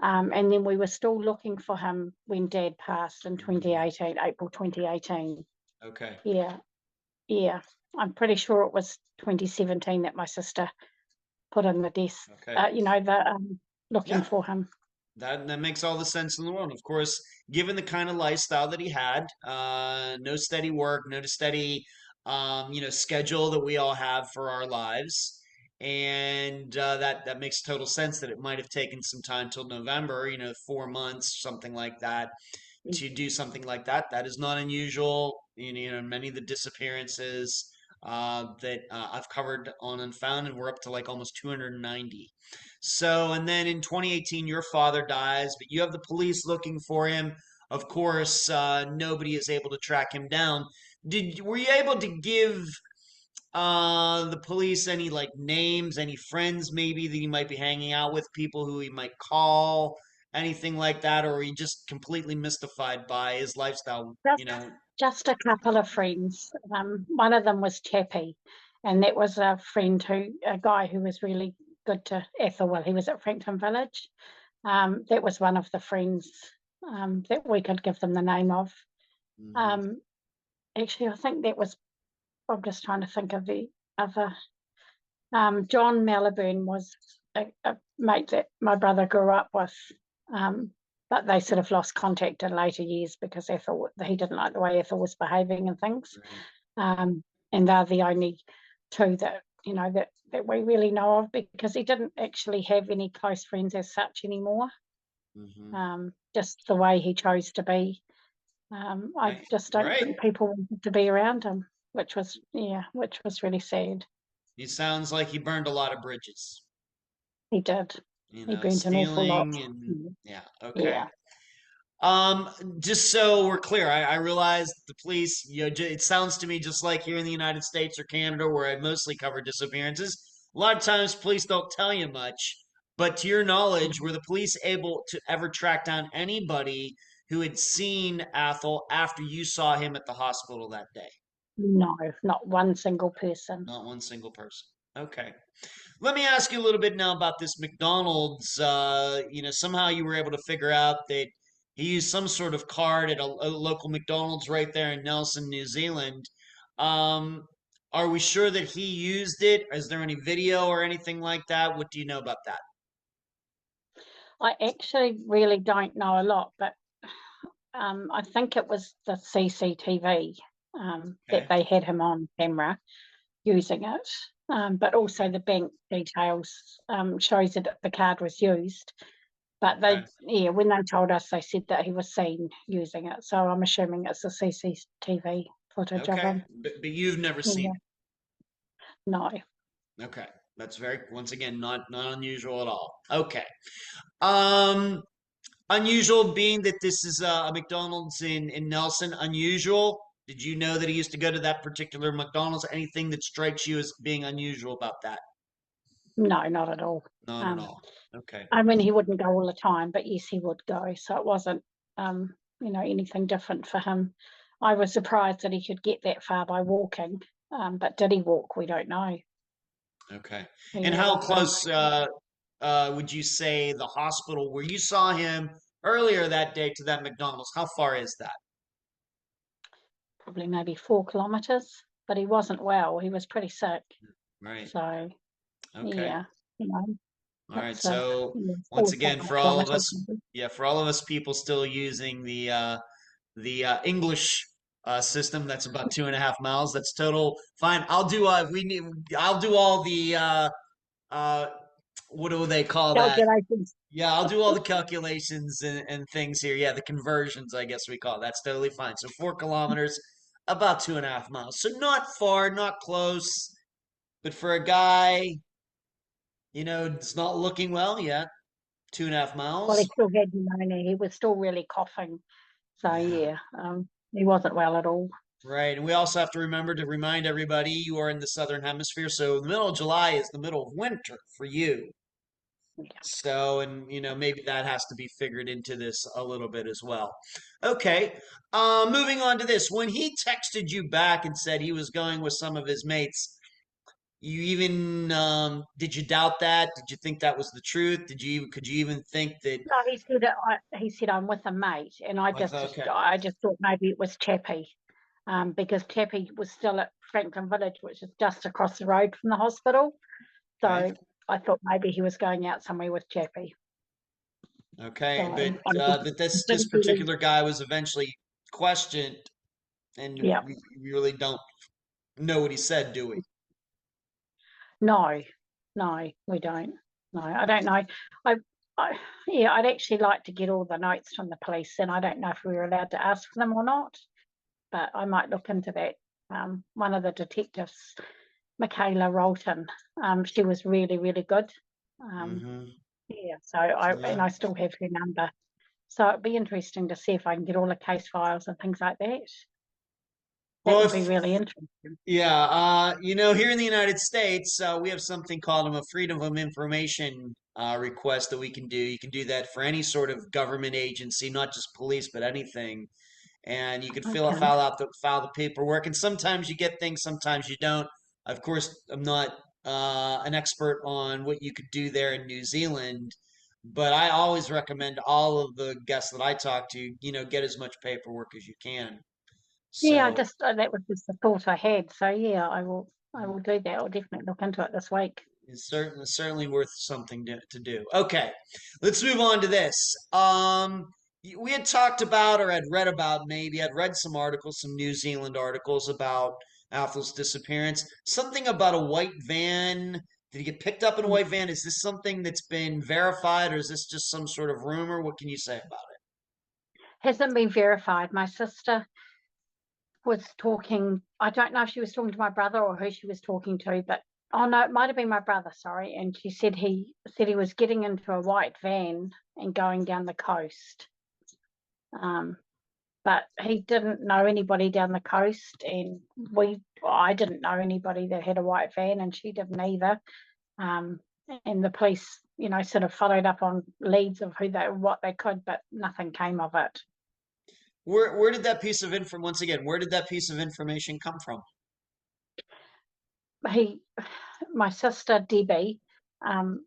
And then we were still looking for him when Dad passed in 2018, April 2018. Okay. Yeah. I'm pretty sure it was 2017 that my sister put in the desk, looking for him. That makes all the sense in the world. Of course, given the kind of lifestyle that he had, no steady work, no steady, schedule that we all have for our lives, and that makes total sense that it might have taken some time till November, 4 months, something like that, to do something like that. That is not unusual. Many of the disappearances that I've covered on Unfound, and we're up to like almost 290. So, and then in 2018, your father dies, but you have the police looking for him. Of course, nobody is able to track him down. Were you able to give the police any like names, any friends maybe that he might be hanging out with, people who he might call, anything like that, or are you just completely mystified by his lifestyle? Just a couple of friends. One of them was Chappie, and that was a guy who was really good to Athol. Well, he was at Frankton Village. That was one of the friends that we could give them the name of. Actually, I think that was, I'm just trying to think of the other. John Malibran was a mate that my brother grew up with, but they sort of lost contact in later years because he didn't like the way Ethel was behaving and things. Right. And they're the only two that that we really know of, because he didn't actually have any close friends as such anymore. Just the way he chose to be. I just don't think people wanted to be around him, which was really sad. He sounds like he burned a lot of bridges. He did. He burnt an awful lot. Stealing and okay. Yeah. Just so we're clear, I realize the police, it sounds to me just like here in the United States or Canada, where I mostly cover disappearances. A lot of times police don't tell you much, but to your knowledge, were the police able to ever track down anybody who had seen Athol after you saw him at the hospital that day? No, not one single person. Not one single person. Okay. Let me ask you a little bit now about this McDonald's. Somehow you were able to figure out that he used some sort of card at a local McDonald's right there in Nelson, New Zealand. Um, are we sure that he used it? Is there any video or anything like that? What do you know about that? I actually really don't know a lot, but I think it was the CCTV that they had him on camera using it. But also the bank details shows that the card was used. But when they told us, they said that he was seen using it. So I'm assuming it's the CCTV footage of him. But you've never seen it? No. Okay. That's once again, not unusual at all. Okay. Unusual being that this is a McDonald's in Nelson. Unusual. Did you know that he used to go to that particular McDonald's? Anything that strikes you as being unusual about that? No, not at all. Not at all. Okay. I mean, he wouldn't go all the time, but yes, he would go. So it wasn't, anything different for him. I was surprised that he could get that far by walking. But did he walk? We don't know. Okay. And how close would you say the hospital where you saw him earlier that day to that McDonald's? How far is that? Probably maybe 4 kilometers, but he wasn't well. He was pretty sick. Right. So, okay. All right. So once again, for all of us people still using the English system, that's about 2.5 miles. That's total. Fine. I'll do. I'll do all the. What do they call that? Yeah, I'll do all the calculations and things here. Yeah, the conversions, I guess we call it. That's totally fine. So 4 kilometers, about 2.5 miles. So not far, not close. But for a guy, it's not looking well yet. 2.5 miles. Well, he still had pneumonia. He was still really coughing. So he wasn't well at all. Right, and we also have to remember to remind everybody you are in the Southern Hemisphere, so the middle of July is the middle of winter for you. Yeah. So, and maybe that has to be figured into this a little bit as well. Okay, moving on to this. When he texted you back and said he was going with some of his mates, you even did you doubt that? Did you think that was the truth? Could you even think that? No, he said I'm with a mate, and I just thought maybe it was Chappie, because Chappie was still at Franklin Village, which is just across the road from the hospital. So I thought maybe he was going out somewhere with Chappie. Okay, but this particular guy was eventually questioned, and we really don't know what he said, do we? No, we don't. No, I don't know. I'd actually like to get all the notes from the police, and I don't know if we were allowed to ask for them or not, but I might look into that. One of the detectives, Michaela Rolton, she was really, really good. So I still have her number. So it'd be interesting to see if I can get all the case files and things like that. That would be really interesting. Yeah, here in the United States, we have something called a Freedom of Information request that we can do. You can do that for any sort of government agency, not just police, but anything. And you can file the paperwork. And sometimes you get things, sometimes you don't. Of course, I'm not an expert on what you could do there in New Zealand, but I always recommend all of the guests that I talk to, get as much paperwork as you can. So, that was just the thought I had. So I will do that. I'll definitely look into it this week. It's certainly worth something to do. Okay, let's move on to this. We had talked about, or had read about, maybe I'd read some articles, some New Zealand articles about Athol's disappearance. Something about a white van. Did he get picked up in a white van? Is this something that's been verified, or is this just some sort of rumor? What can you say about it? Hasn't been verified. My sister was talking, I don't know if she was talking to my brother or who she was talking to, but oh no, it might have been my brother, sorry. And she said he was getting into a white van and going down the coast. But he didn't know anybody down the coast, and I didn't know anybody that had a white van, and she didn't either. And the police, sort of followed up on leads of what they could, but nothing came of it. Where did that piece of information, once again, where did that piece of information come from? My sister Debbie, I'm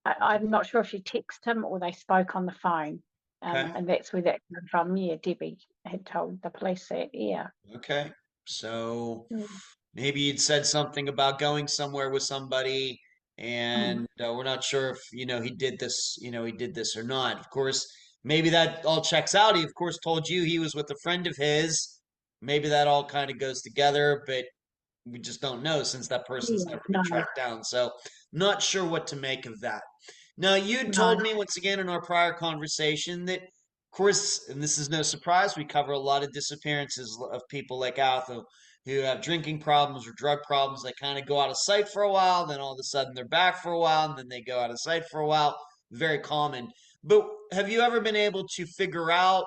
not sure if she texted him or they spoke on the phone. Okay. And that's where that came from. Yeah, Debbie had told the police that. Yeah. Okay. So maybe you'd said something about going somewhere with somebody, and we're not sure if he did this or not. Of course, maybe that all checks out. He, of course, told you he was with a friend of his. Maybe that all kind of goes together, but we just don't know since that person's Yeah, never been no, tracked down. So, not sure what to make of that. Now, you no. told me once again in our prior conversation that, of course, and this is no surprise, we cover a lot of disappearances of people like Athol who have drinking problems or drug problems. They kind of go out of sight for a while, then all of a sudden they're back for a while, and then they go out of sight for a while. Very common. But have you ever been able to figure out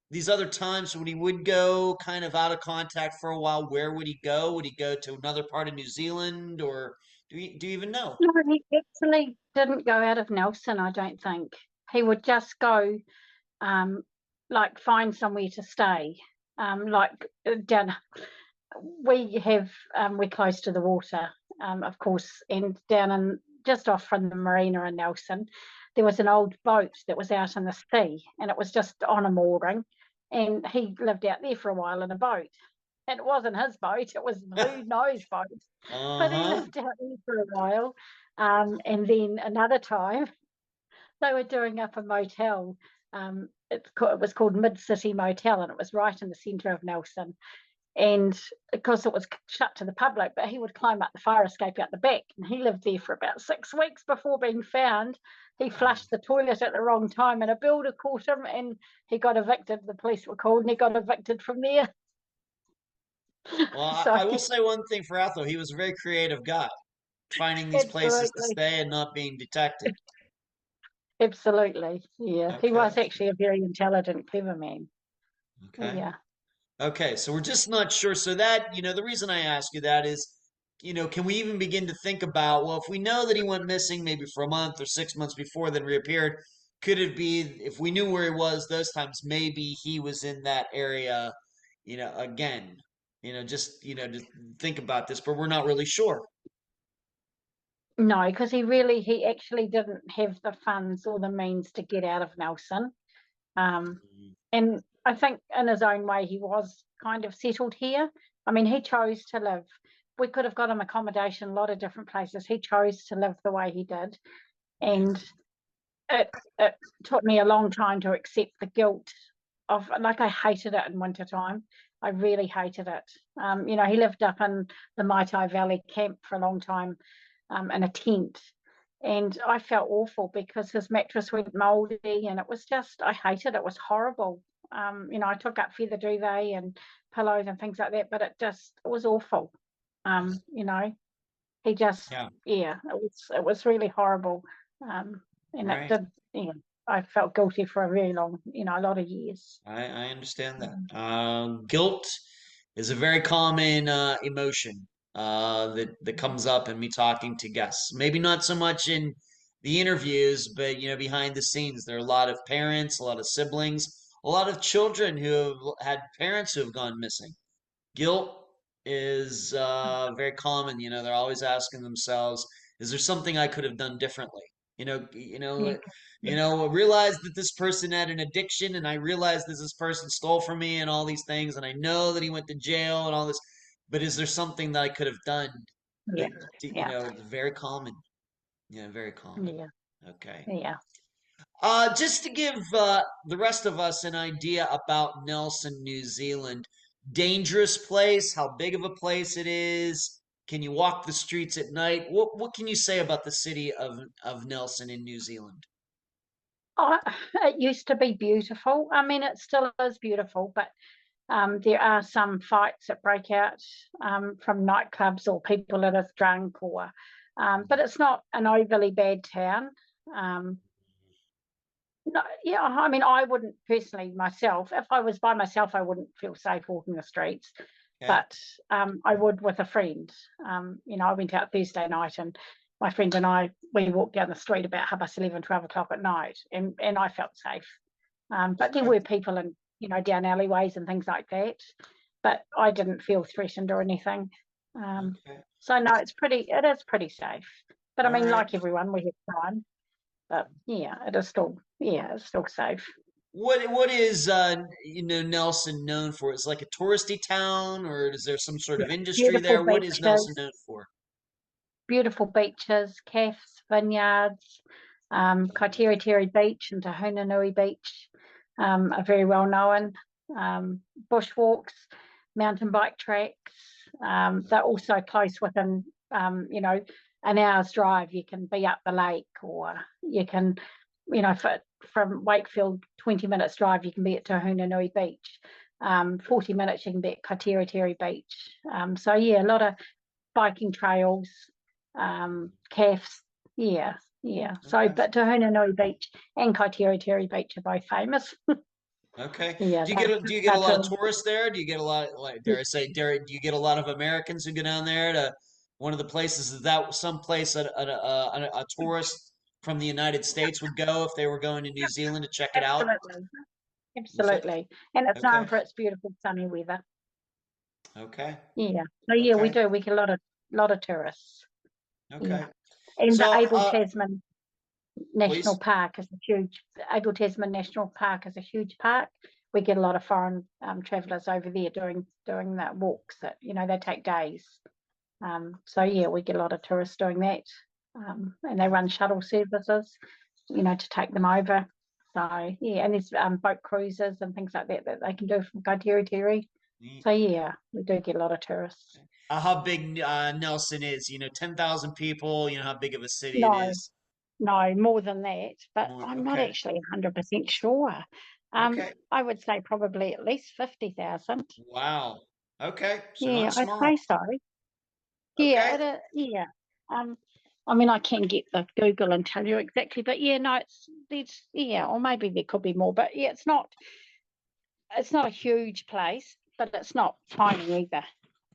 these other times when he would go kind of out of contact for a while? Where would he go? Would he go to another part of New Zealand, or do you even know? No, he actually didn't go out of Nelson, I don't think. He would just go, like, find somewhere to stay. Like down, we're close to the water, of course, and down in just off from the marina in Nelson, there was an old boat that was out in the sea, and it was just on a mooring, and he lived out there for a while in a boat. And it wasn't his boat; it was who knows boat. But he Uh-huh. lived out there for a while. And then another time, they were doing up a motel. It was called Mid City Motel, and it was right in the centre of Nelson. And because it was shut to the public, but he would climb up the fire escape out the back, and he lived there for about 6 weeks before being found. He flushed the toilet at the wrong time, and a builder caught him, and he got evicted. The police were called, and he got evicted from there. Well, So, I will say one thing for Athol. He was a very creative guy, finding these places to absolutely, stay and not being detected. absolutely, yeah, he Okay. was actually a very intelligent, clever man. Okay. Yeah. Okay, so we're just not sure. So that, the reason I ask you that is, can we even begin to think about, well, if we know that he went missing maybe for a month or 6 months before, then reappeared, could it be, if we knew where he was those times, maybe he was in that area, again, just think about this, but we're not really sure. No, because he actually didn't have the funds or the means to get out of Nelson. Um, and I think in his own way, he was kind of settled here. I mean, he chose to live. We could have got him accommodation a lot of different places. He chose to live the way he did. Yeah. And it took me a long time to accept the guilt of, like, I hated it in wintertime. I really hated it. He lived up in the Maitai Valley camp for a long time, in a tent. And I felt awful because his mattress went mouldy, and it was just, I hated it. It was horrible. I took up feather duvet and pillows and things like that, but it was awful. He just, Yeah. yeah, it was really horrible. And it Right. did, I felt guilty for a very long, a lot of years. I understand that. Guilt is a very common emotion that comes up in me talking to guests. Maybe not so much in the interviews, but behind the scenes, there are a lot of parents, a lot of siblings, a lot of children who have had parents who have gone missing. Guilt is very common. They're always asking themselves, "Is there something I could have done differently?" You know, you Yeah, know, realize that this person had an addiction, and I realize that this person stole from me, and all these things, and I know that he went to jail and all this. But is there something that I could have done? Yeah. You know, very common. Yeah, very common. Yeah. Okay. Yeah. Just to give the rest of us an idea about Nelson, New Zealand. Dangerous place, how big of a place it is. Can you walk the streets at night? What can you say about the city of Nelson in New Zealand? It used to be beautiful. I mean, it still is beautiful, but there are some fights that break out from nightclubs or people that are drunk, or but it's not an overly bad town. Um, no, yeah, I mean, I wouldn't personally myself, if I was by myself, I wouldn't feel safe walking the streets, Okay. but I would with a friend. I went out Thursday night and my friend and we walked down the street about 11:30, 12 o'clock at night, and I felt safe. But there Okay. were people in, down alleyways and things like that, but I didn't feel threatened or anything. Okay. So no, it is pretty safe. But I All mean, right. like everyone, we have crime, but yeah, it's still safe. What is Nelson known for? Is it like a touristy town, or is there some sort Yeah, of industry beautiful there? What is Nelson beaches, known for? beautiful beaches, cafes, vineyards, Kaitiritiri Beach and Tahunanui Beach are very well known. Bushwalks, mountain bike tracks. They're also close within, an hour's drive. You can be up the lake, or you can, from Wakefield, 20 minutes drive, you can be at Tahunanui Beach. 40 minutes, you can be at Kaitiritiri Beach. So, yeah, a lot of biking trails, CAFs. Yeah, yeah. So, Okay. but Tahunanui Beach and Kaitiritiri Beach are both famous. Okay. Yeah, Do you get a they're lot of too. tourists there? Do you get a lot, like, dare I say, do you get a lot of Americans who go down there to one of the places? Is that some place a tourist from the United States would go if they were going to New Zealand to check it out? Absolutely, Is it? absolutely. And it's known Okay. for its beautiful sunny weather. Okay. Yeah. So yeah, we Okay. do. We get a lot of tourists. Okay. Yeah. And the So, Abel Tasman National please. Park is a huge. Abel Tasman National Park is a huge park. We get a lot of foreign travellers over there doing that walks that they take days. So yeah, we get a lot of tourists doing that, and they run shuttle services, to take them over. So yeah, and there's boat cruises and things like that that they can do from Kaitiritiri. So yeah, we do get a lot of tourists. How big Nelson is? 10,000 people. You know how big of a city it No, is. no, more than that, but More. I'm not Okay. actually 100% sure. Okay. I would say probably at least 50,000. Wow. Okay. So Yeah, not I'd small. say so. Yeah, Okay. yeah. Um, I mean, I can get the Google and tell you exactly, but yeah, no, it's yeah, or maybe there could be more, but yeah, it's not a huge place, but it's not tiny either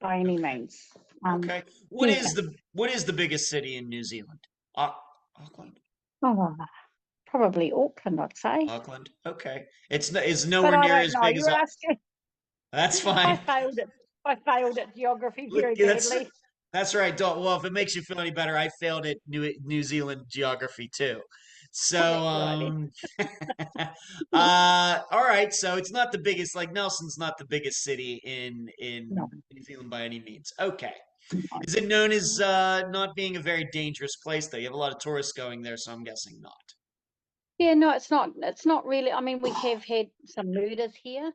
by any Okay. means. Okay. Yeah. What is the biggest city in New Zealand? Au- Auckland. Oh, probably Auckland, I'd say, Auckland. Okay. It's but nowhere I near don't as know. big as. You're asking. That's I fine. failed it. I failed at geography Look, very badly. that's right. Don't, well, if it makes you feel any better, I failed at New Zealand geography too. So, That's all right then. all right. So it's not the biggest. Like Nelson's not the biggest city No, in New Zealand by any means. Okay. no. Is it known as not being a very dangerous place though? You have a lot of tourists going there, so I'm guessing not. Yeah, no, it's not. It's not really. I mean, we have had some murders here,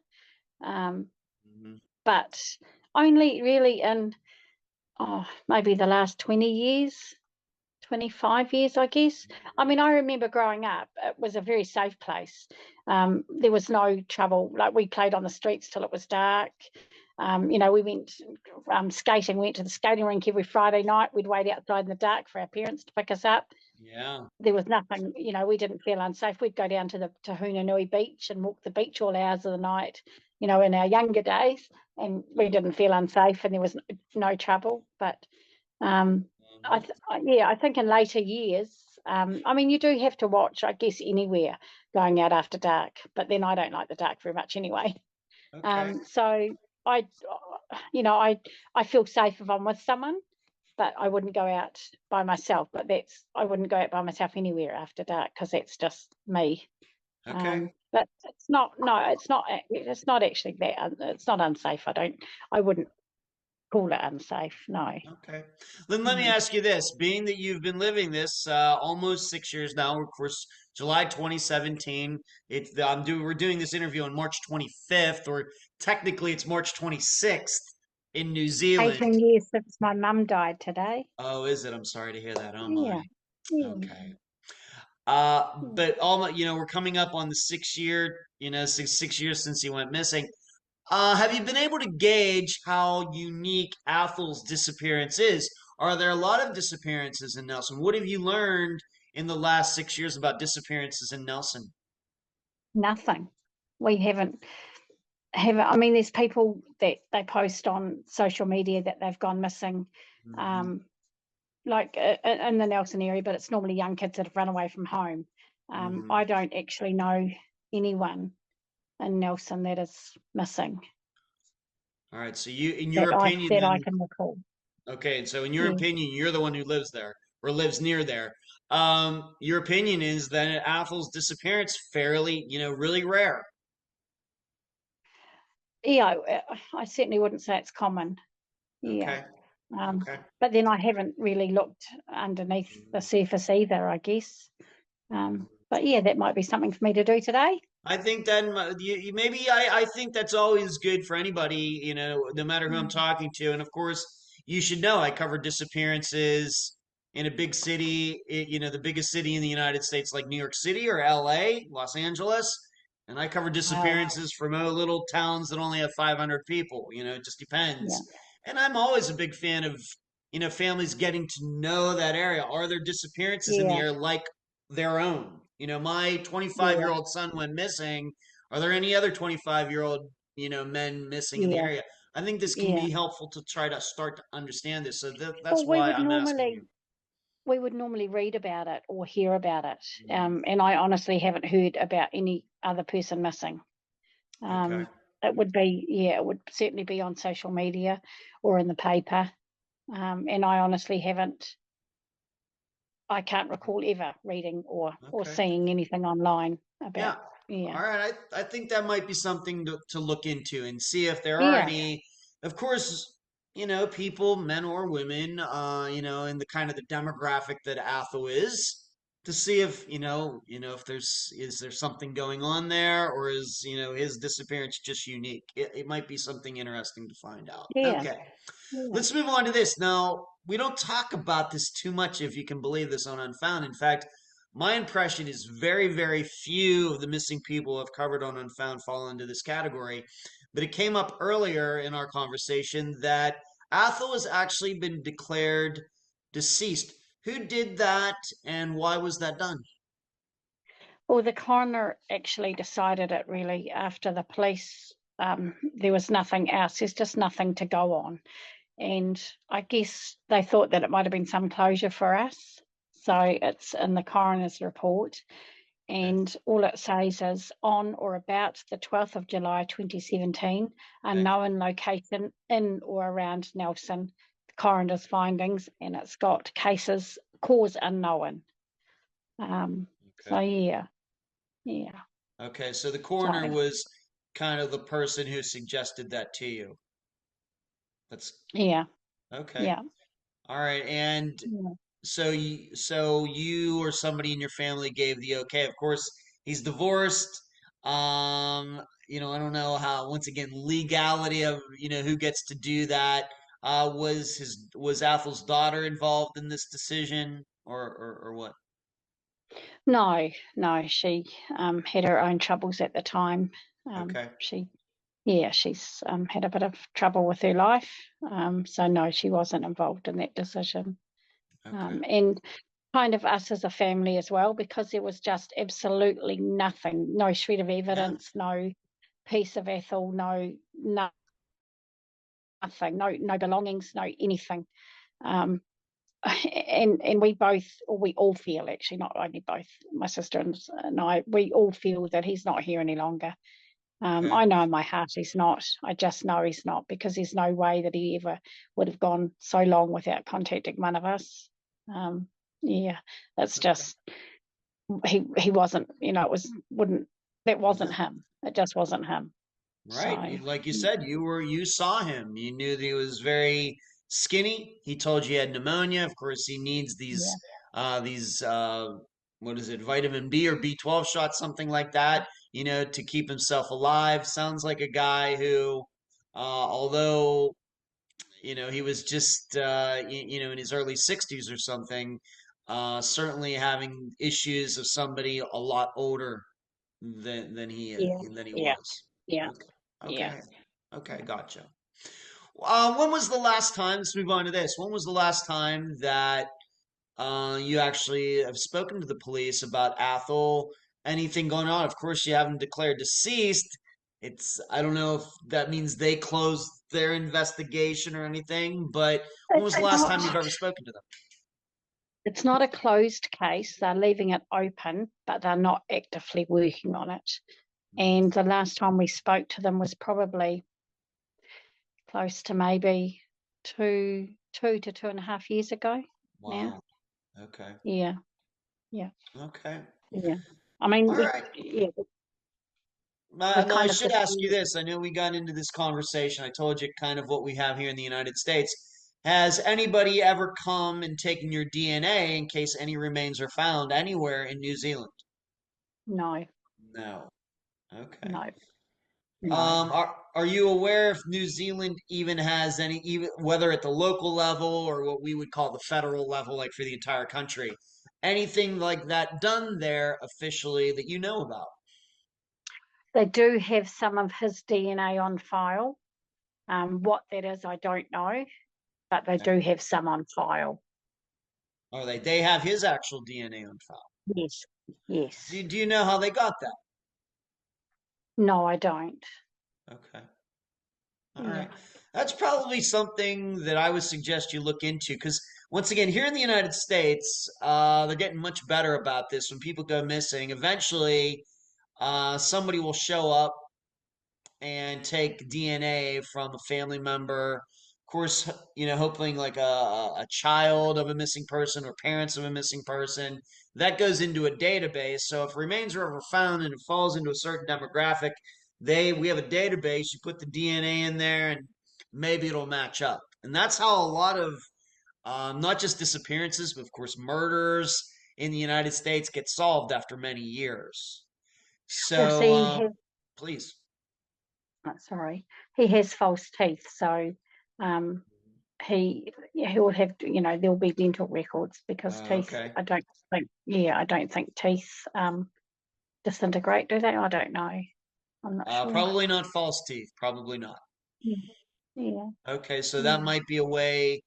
um, Mhm. but only really in maybe the last 20 years, 25 years, I guess. I mean, I remember growing up, it was a very safe place. There was no trouble. Like we played on the streets till it was dark. We went skating. We went to the skating rink every Friday night. We'd wait outside in the dark for our parents to pick us up. Yeah. There was nothing, we didn't feel unsafe. We'd go down to the Tahunanui beach and walk the beach all hours of the night, in our younger days, and we didn't feel unsafe and there was no trouble. But um, Mhm. I think in later years, I mean, you do have to watch, I guess, anywhere going out after dark, but then I don't like the dark very much anyway. Okay. So I, I feel safe if I'm with someone, but I wouldn't go out by myself. But I wouldn't go out by myself anywhere after dark because that's just me. Okay. But it's not. No, it's not. It's not actually that. It's not unsafe. I wouldn't. call it unsafe. No. Okay. Then let me ask you this. Being that you've been living this almost 6 years now, of course, July 2017, we're doing this interview on March 25th, or technically it's March 26th in New Zealand. 18 years since my mum died today. Oh, is it? I'm sorry to hear that. Oh Yeah. my. Yeah. Okay. Yeah. But we're coming up on the 6 year, six years since he went missing. Have you been able to gauge how unique Athol's disappearance is? Are there a lot of disappearances in Nelson? What have you learned in the last 6 years about disappearances in Nelson? Nothing. We haven't. I mean, there's people that they post on social media that they've gone missing, Mhm. like in the Nelson area, but it's normally young kids that have run away from home. Mhm. I don't actually know anyone in Nelson that is missing All right. So in that your I opinion, that I then, can recall. okay. So in your Yeah, opinion, you're the one who lives there or lives near there. Your opinion is that Athol's disappearance fairly, really rare. yeah. I certainly wouldn't say it's common. Yeah, Okay. um, Okay. but then I haven't really looked underneath the surface either, I guess. But yeah, that might be something for me to do today. I think that maybe I think that's always good for anybody, no matter who I'm Mm. talking to. And of course, you should know I cover disappearances in a big city, the biggest city in the United States, like New York City or LA, Los Angeles. And I cover Wow. disappearances from little towns that only have 500 people. It just Yeah, depends. And I'm always a big fan of, families getting to know that area. Are there disappearances in the yeah, area like their own? My 25-year yeah, old son went missing. Are there any other 25-year-old, men missing in the yeah, area? I think this can yeah. be helpful to try to start to understand this. So that's Well, we why would I'm asking normally you. we would normally read about it or hear about it, Mhm. and I honestly haven't heard about any other person missing. Okay. It would be, yeah, it would certainly be on social media or in the paper, and I honestly haven't. I can't recall ever reading or Okay. seeing anything online Yeah. about. Yeah, All right. I think that might be something to look into and see if there are yeah, any, of course, people, men or women, in the kind of the demographic that Athol is, to see if, if is there something going on there, or is, his disappearance just unique? It might be something interesting to find out. yeah, Okay. yeah. Let's move on to this. Now, we don't talk about this too much, if you can believe this, on Unfound. In fact, my impression is very, very few of the missing people I've covered on Unfound fall into this category. But it came up earlier in our conversation that Athol has actually been declared deceased. Who did that, and why was that done? Well, the coroner actually decided it really after the police. There was nothing else. There's just nothing to go on. And I guess they thought that it might have been some closure for us. So it's in the coroner's report. Okay. And all it says is on or about the 12th of July 2017, Okay. unknown location in or around Nelson, the coroner's findings, and it's got cases, cause unknown. So Okay. yeah, yeah. Okay. So the So coroner was kind of the person who suggested that to you. That's yeah, okay. yeah, All right. And yeah. so you or somebody in your family gave the okay. Of course, he's divorced. I don't know how, once again, legality of, who gets to do that. Was Athel's daughter involved in this decision, or what? No, no, she had her own troubles at the time. Okay. She's had a bit of trouble with her life. So no, she wasn't involved in that decision. Okay. And kind of us as a family as well, because there was just absolutely nothing, no shred of Yeah. evidence, no piece of Ethel, nothing, no belongings, no anything. Um, and we all feel, actually, not only both my sister and I, we all feel that he's not here any longer. Okay. I know in my heart he's not. I just know he's not, because there's no way that he ever would have gone so long without contacting one of us. Um, yeah, that's Okay. just he wasn't. It wasn't Yeah. him. It just wasn't him. Right. So Like you said, you saw him. You knew that he was very skinny. He told you he had pneumonia. Of course, he needs yeah, these what is it, vitamin B or B12 shots, something like that, to keep himself alive. Sounds like a guy who, although, he was just in his early 60s or something, certainly having issues of somebody a lot older yeah, than he yeah, was. yeah, Okay. yeah. Okay. Okay, gotcha. When was the last time, let's move on to this. When was the last time that you actually have spoken to the police about Athol? Anything going on? Of course, you haven't declared deceased. I don't know if that means they closed their investigation or anything, but when was the It's last not, time you've ever spoken to them? it's not a closed case. They're leaving it open, but they're not actively working on it. And the last time we spoke to them was probably close to maybe two to 2.5 years ago now. Wow. Okay. Yeah, yeah, Okay. yeah. I mean, All right. we Now, I kind of should just, ask you this. I know we got into this conversation. I told you kind of what we have here in the United States. Has anybody ever come and taken your DNA in case any remains are found anywhere in New Zealand? no, No. Okay. no, no. Are you aware if New Zealand even has any, even whether at the local level or what we would call the federal level, like for the entire country, anything like that done there officially that you know about? They do have some of his DNA on file. What that is, I don't know, but they Okay. do have some on file. Are they have his actual DNA on file? Yes, yes. Do you know how they got that? No, I don't. Okay. All right. Yeah. That's probably something that I would suggest you look into because, once again, here in the United States, they're getting much better about this. When people go missing, eventually somebody will show up and take DNA from a family member. Of course, hoping like a child of a missing person or parents of a missing person. That goes into a database. So if remains are ever found and it falls into a certain demographic, we have a database. You put the DNA in there, and maybe it'll match up. And that's how a lot of not just disappearances, but of course murders in the United States get solved after many years. Well, So see, please. sorry, he has false teeth, so um, he will have to, there'll be dental records because teeth. Okay. I don't think teeth disintegrate, do they? I don't know. I'm not sure. Probably not false teeth. Probably not. Yeah, yeah, Okay, so that yeah. might be a way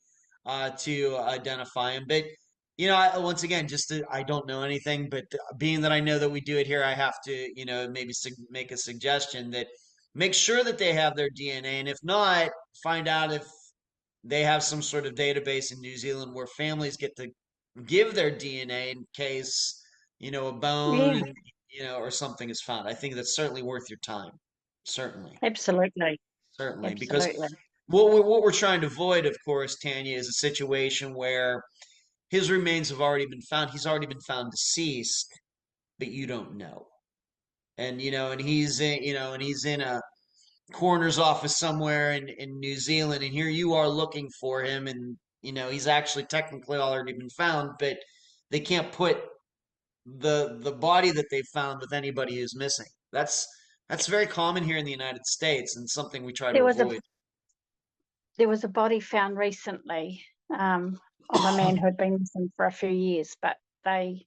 to identify him. But once again, I don't know anything, but being that I know that we do it here, I have to, maybe make a suggestion that make sure that they have their DNA, and if not, find out if they have some sort of database in New Zealand where families get to give their DNA in case, a bone Yeah, and, or something is found. I think that's certainly worth your time. Certainly. absolutely, Certainly. Because absolutely. what we're trying to avoid, of course, Tanya, is a situation where his remains have already been found. He's already been found deceased, but you don't know. And he's in a coroner's office somewhere in New Zealand, and here you are looking for him, and he's actually technically already been found, but they can't put the body that they found with anybody who's missing. That's very common here in the United States and something we try to There was a avoid. there was a body found recently of a man who had been missing for a few years, but they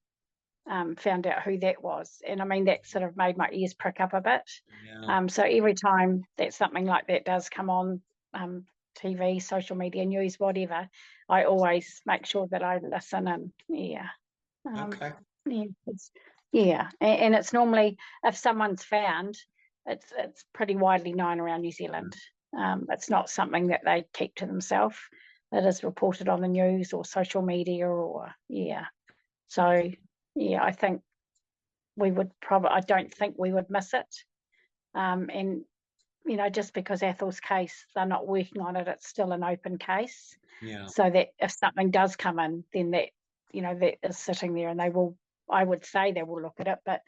found out who that was, and I mean that sort of made my ears prick up a bit. Yeah. So every time that something like that does come on TV, social media, news, whatever, I always make sure that I listen and um, Okay. yeah, and it's normally if someone's found, it's pretty widely known around New Zealand. It's not something that they keep to themselves. It is reported on the news or social media or So I think we would probably. I don't think we would miss it. And just because Athol's case, they're not working on it, it's still an open case. Yeah. So that if something does come in, then that is sitting there, and I would say they will look at it. But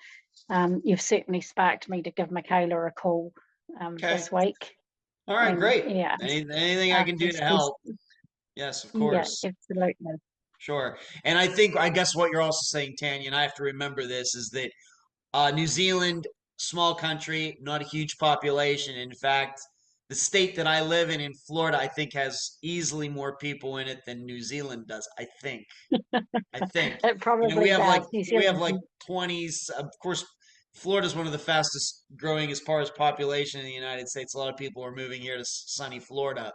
you've certainly sparked me to give Michaela a call Okay. this week. All right, And great. yeah, Anything I can do to help? Yes, of yeah, course. absolutely. Sure. And I guess what you're also saying, Tanya, and I have to remember this, is that New Zealand, small country, not a huge population. In fact, the state that I live in Florida, I think has easily more people in it than New Zealand does. I think. I think. It We probably have does. New we have Zealand, like 20s. Of course, Florida's one of the fastest growing as far as population in the United States. A lot of people are moving here to sunny Florida.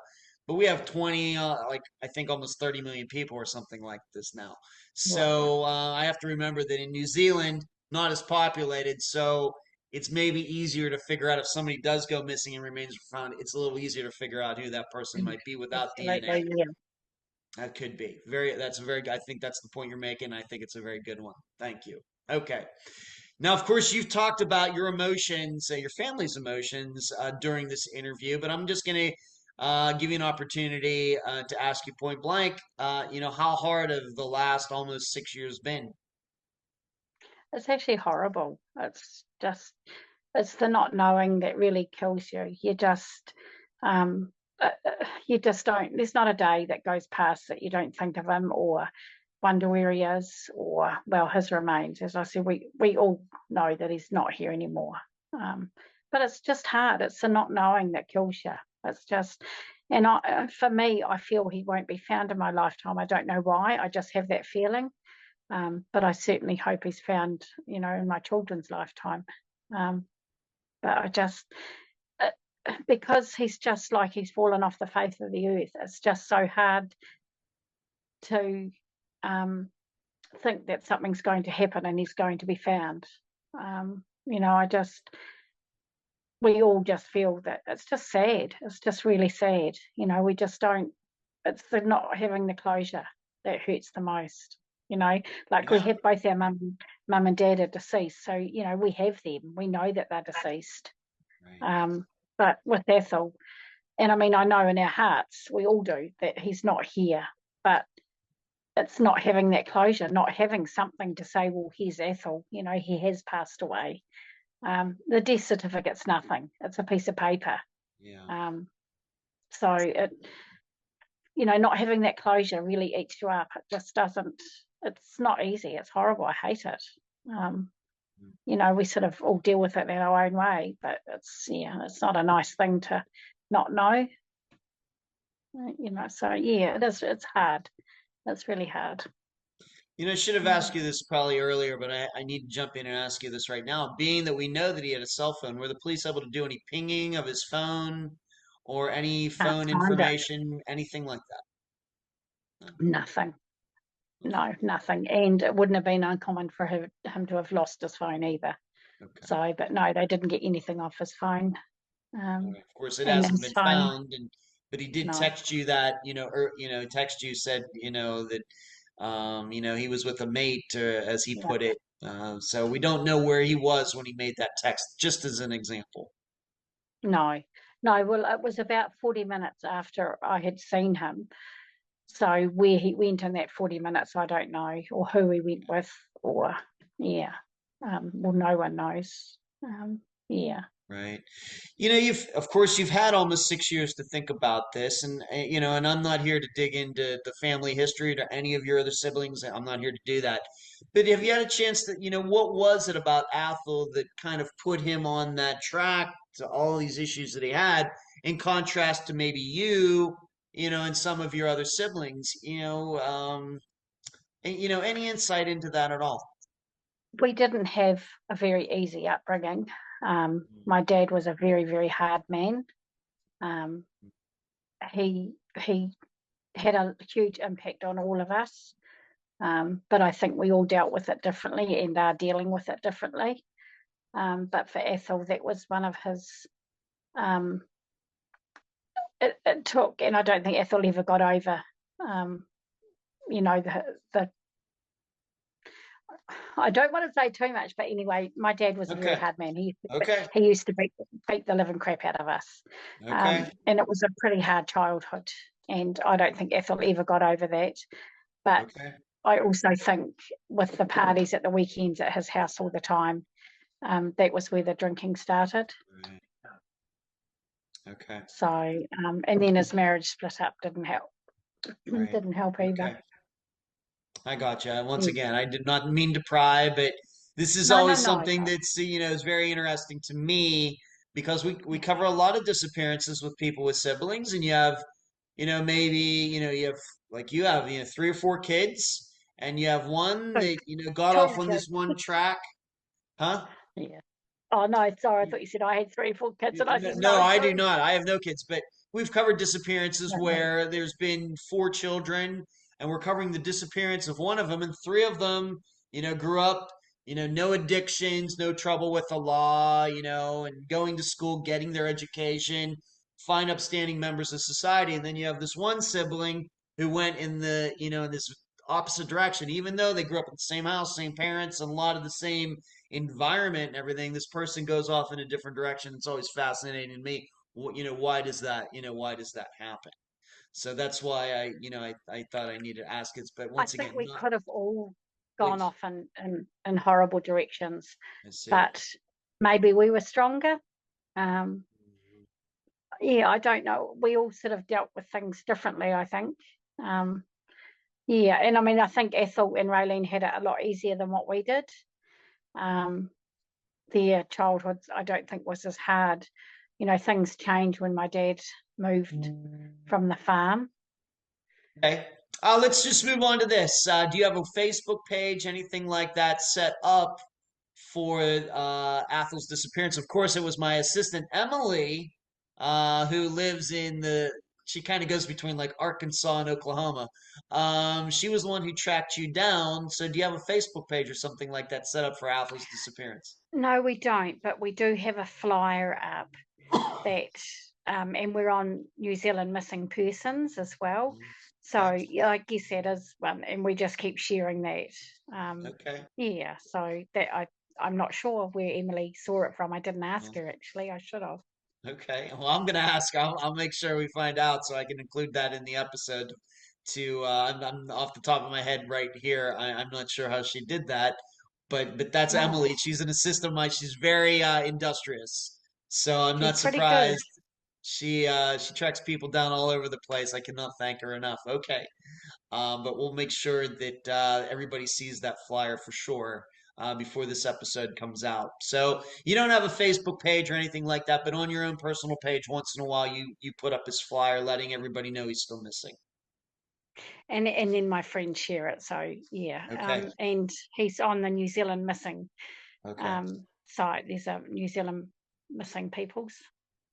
But we have 20, like I think almost 30 million people or something like this now. right. So I have to remember that in New Zealand, not as populated. So it's maybe easier to figure out if somebody does go missing and remains found. It's a little easier to figure out who that person might be without DNA. Absolutely, yeah. That could be very. That's a very. I think that's the point you're making. I think it's a very good one. Thank you. Okay. Now, of course, you've talked about your emotions, your family's emotions during this interview, but I'm just going to give you an opportunity to ask you point blank. How hard have the last almost 6 years been? It's actually horrible. It's the not knowing that really kills you. Um, you just don't, there's not a day that goes past that you don't think of him or wonder where he is or, well, his remains. As I said, we all know that he's not here anymore. But it's just hard. It's the not knowing that kills you. It's just, and for me, I feel he won't be found in my lifetime. I don't know why. I just have that feeling. But I certainly hope he's found, in my children's lifetime. Um, but I just, uh, because he's just like he's fallen off the face of the earth, it's just so hard to um, think that something's going to happen and he's going to be found. I just, we all just feel that it's just sad. It's just really sad. We just don't, it's the not having the closure that hurts the most. Like we Yeah. have both our mum and dad are deceased. So, we have them. We know that they're deceased. Right. But with Athol, and I mean, I know in our hearts, we all do, that he's not here. But it's not having that closure, not having something to say, well, here's Athol, he has passed away. The death certificate's nothing. It's a piece of paper. Yeah. So not having that closure really eats you up. It just doesn't, it's not easy. It's horrible. I hate it. We sort of all deal with it in our own way, but it's not a nice thing to not know. So yeah, it's hard. It's really hard. I should have asked you this probably earlier, but I need to jump in and ask you this right now. Being that we know that he had a cell phone, were the police able to do any pinging of his phone or any Can't phone find it. information, anything like that? Nothing. No. No, nothing. And it wouldn't have been uncommon for him to have lost his phone either. Okay. So, but no, they didn't get anything off his phone. All right. Of course, it And hasn't his been phone, found, but he did no, text you that, text you said, that, he was with a mate, as he yeah, put it. So we don't know where he was when he made that text, just as an example. no, no. Well, it was about 40 minutes after I had seen him. So where he went in that 40 minutes, I don't know, or who he went with, or yeah. Well, no one knows. Yeah. Right. Of course, you've had almost 6 years to think about this, and I'm not here to dig into the family history to any of your other siblings. I'm not here to do that. But have you had a chance to, what was it about Athol that kind of put him on that track to all these issues that he had, in contrast to maybe you, and some of your other siblings, any insight into that at all? We didn't have a very easy upbringing. My dad was a very, very hard man. Um, he had a huge impact on all of us, but I think we all dealt with it differently and are dealing with it differently. But for Athol, that was one of his. It took, and I don't think Athol ever got over. The I don't want to say too much, but anyway, my dad was a very Okay. hard man. Okay. He used to beat the living crap out of us, Okay. and it was a pretty hard childhood. And I don't think Ethel ever got over that. But Okay. I also think with the parties at the weekends at his house all the time, that was where the drinking started. Right. Okay. So, and then his marriage split up, didn't help. Right. Didn't help either. Okay. I gotcha. Once Yeah. again, I did not mean to pry, but this is No, no, always no, something no. that's, is very interesting to me because we cover Okay. a lot of disappearances with people with siblings, and you have, maybe, you have, like you have, 3 or 4 kids, and you have one Two, that, got two off on kids. this one track. Huh? Yeah. Oh no, sorry. I thought you said I had 3, 4 kids, and I said No, no, I do 2. not. I have no kids, but we've covered disappearances No, no. where there's been 4 children, and we're covering the disappearance of one of them, and 3 of them, grew up, no addictions, no trouble with the law, and going to school, getting their education, fine, upstanding members of society. And then you have this one sibling who went in in this opposite direction, even though they grew up in the same house, same parents, and a lot of the same environment and everything. This person goes off in a different direction. It's always fascinating to me. Why does that? Why does that happen? So that's why I thought I needed to ask it. But I once think again, we not could have all like gone off in horrible directions, I see. but maybe we were stronger. Um, yeah, I don't know. We all sort of dealt with things differently, I think. Um, yeah, and I mean, I think Ethel and Raylene had it a lot easier than what we did. Um, their childhoods, I don't think, was as hard. Things changed when my dad moved from the farm. Okay. Let's just move on to this. Do you have a Facebook page, anything like that set up for Athol's disappearance? Of course, it was my assistant Emily, who lives she kind of goes between like Arkansas and Oklahoma. She was the one who tracked you down. So do you have a Facebook page or something like that set up for Athol's disappearance? No, we don't, but we do have a flyer up that, and we're on New Zealand Missing Persons as well. So Okay. yeah, I guess that is one, and we just keep sharing that. Okay. Yeah, so I'm not sure where Emily saw it from. I didn't ask Well, her actually. I should have. okay. Well, I'm gonna ask. I'll make sure we find out so I can include that in the episode. I'm off the top of my head right here. I'm not sure how she did that, but that's No, Emily. She's an assistant of mine. She's very industrious, so I'm she's not pretty good. surprised. She tracks people down all over the place. I cannot thank her enough. Okay. But we'll make sure that everybody sees that flyer for sure before this episode comes out. So you don't have a Facebook page or anything like that, but on your own personal page, once in a while, you put up his flyer, letting everybody know he's still missing. And then my friends share it. So yeah, Okay. and he's on the New Zealand Missing Okay. site. There's a New Zealand Missing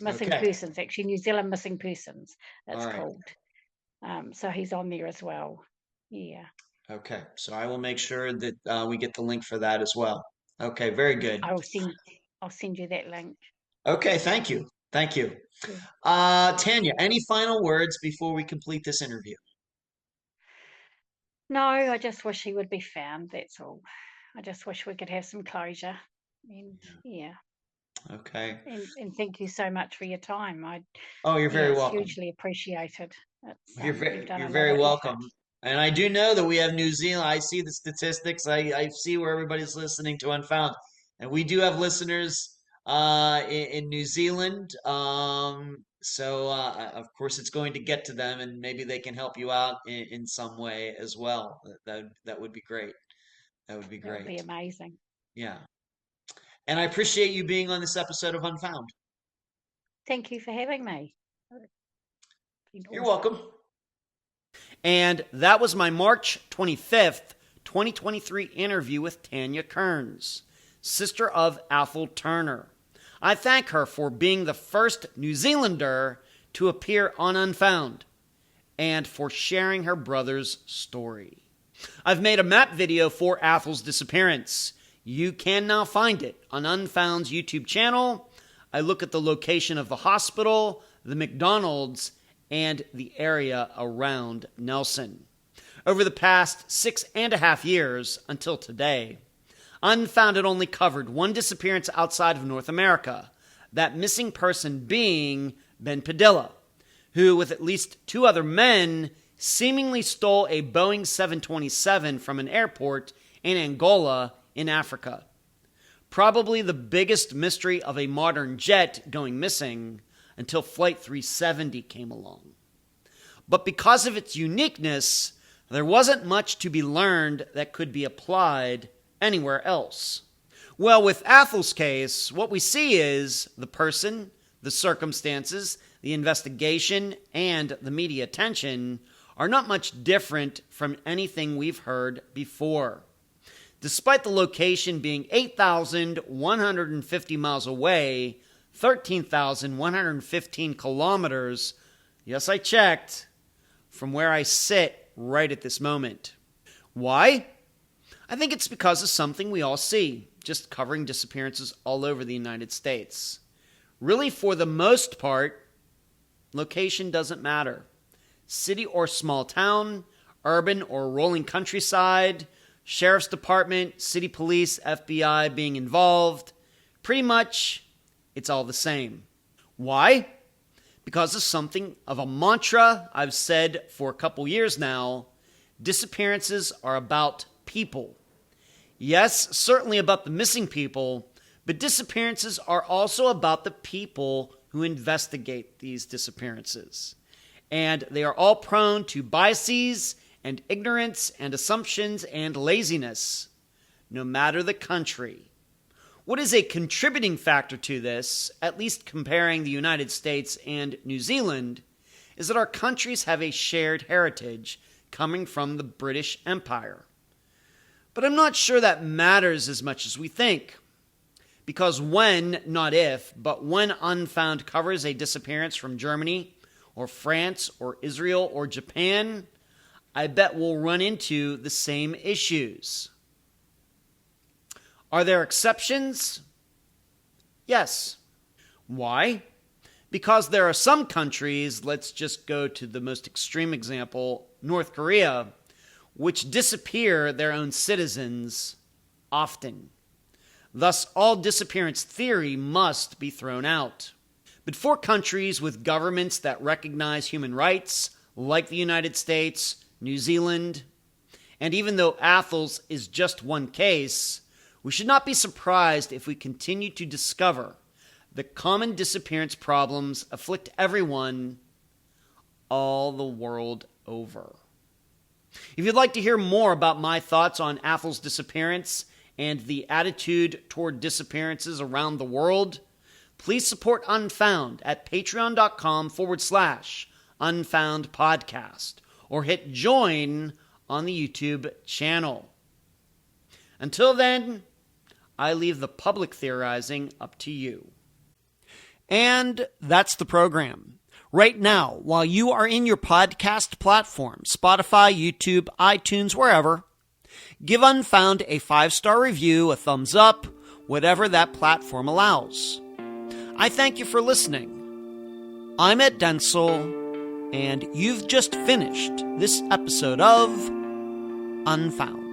Okay. Persons, actually New Zealand Missing Persons, All it's right. called. So he's on there as well. Yeah, Okay. So I will make sure that we get the link for that as well. Okay. Very good. I'll send you that link. Okay. Thank you. Thank you. Yeah. Tanya, any final words before we complete this interview? No, I just wish he would be found. That's all. I just wish we could have some closure. And yeah, Okay. and thank you so much for your time. Oh, you're Yeah, very it's welcome. hugely appreciated. It's you've done You're a lot very of effort. welcome. And I do know that we have New Zealand. I see the statistics. I see where everybody's listening to Unfound. And we do have listeners in New Zealand. So of course it's going to get to them, and maybe they can help you out in some way as well. That would be great. That would be That would be great. amazing. Yeah. And I appreciate you being on this episode of Unfound. Thank you for having me. It's been You're awesome. welcome. And that was my March 25th, 2023 interview with Tanya Kearns, sister of Athol Turner. I thank her for being the first New Zealander to appear on Unfound and for sharing her brother's story. I've made a map video for Athol's disappearance. You can now find it on Unfound's YouTube channel. I look at the location of the hospital, the McDonald's, and the area around Nelson. Over the past 6.5 years until today, Unfound had only covered one disappearance outside of North America, that missing person being Ben Padilla, who, with at least 2 other men, seemingly stole a Boeing 727 from an airport in Angola in Africa. Probably the biggest mystery of a modern jet going missing, until Flight 370 came along. But because of its uniqueness, there wasn't much to be learned that could be applied anywhere else. Well, with Athol's case, what we see is the person, the circumstances, the investigation, and the media attention are not much different from anything we've heard before. Despite the location being 8,150 miles away, 13,115 kilometers, yes, I checked, from where I sit right at this moment. Why? I think it's because of something we all see, just covering disappearances all over the United States. Really, for the most part, location doesn't matter. City or small town, urban or rolling countryside, sheriff's department, city police, FBI being involved, pretty much it's all the same. Why? Because of something of a mantra I've said for a couple years now. Disappearances are about people. Yes, certainly about the missing people, but disappearances are also about the people who investigate these disappearances. And they are all prone to biases and ignorance and assumptions and laziness, no matter the country. What is a contributing factor to this, at least comparing the United States and New Zealand, is that our countries have a shared heritage coming from the British Empire. But I'm not sure that matters as much as we think. Because when, not if, but when Unfound covers a disappearance from Germany or France or Israel or Japan, I bet we'll run into the same issues. Are there exceptions? Yes. Why? Because there are some countries, let's just go to the most extreme example, North Korea, which disappear their own citizens often. Thus, all disappearance theory must be thrown out. But for countries with governments that recognize human rights, like the United States, New Zealand, and even though Athol's is just one case, we should not be surprised if we continue to discover the common disappearance problems afflict everyone all the world over. If you'd like to hear more about my thoughts on Athol's disappearance and the attitude toward disappearances around the world, please support Unfound at patreon.com/Unfound Podcast or hit join on the YouTube channel. Until then, I leave the public theorizing up to you. And that's the program. Right now, while you are in your podcast platform, Spotify, YouTube, iTunes, wherever, give Unfound a 5-star review, a thumbs up, whatever that platform allows. I thank you for listening. I'm Ed Densel, and you've just finished this episode of Unfound.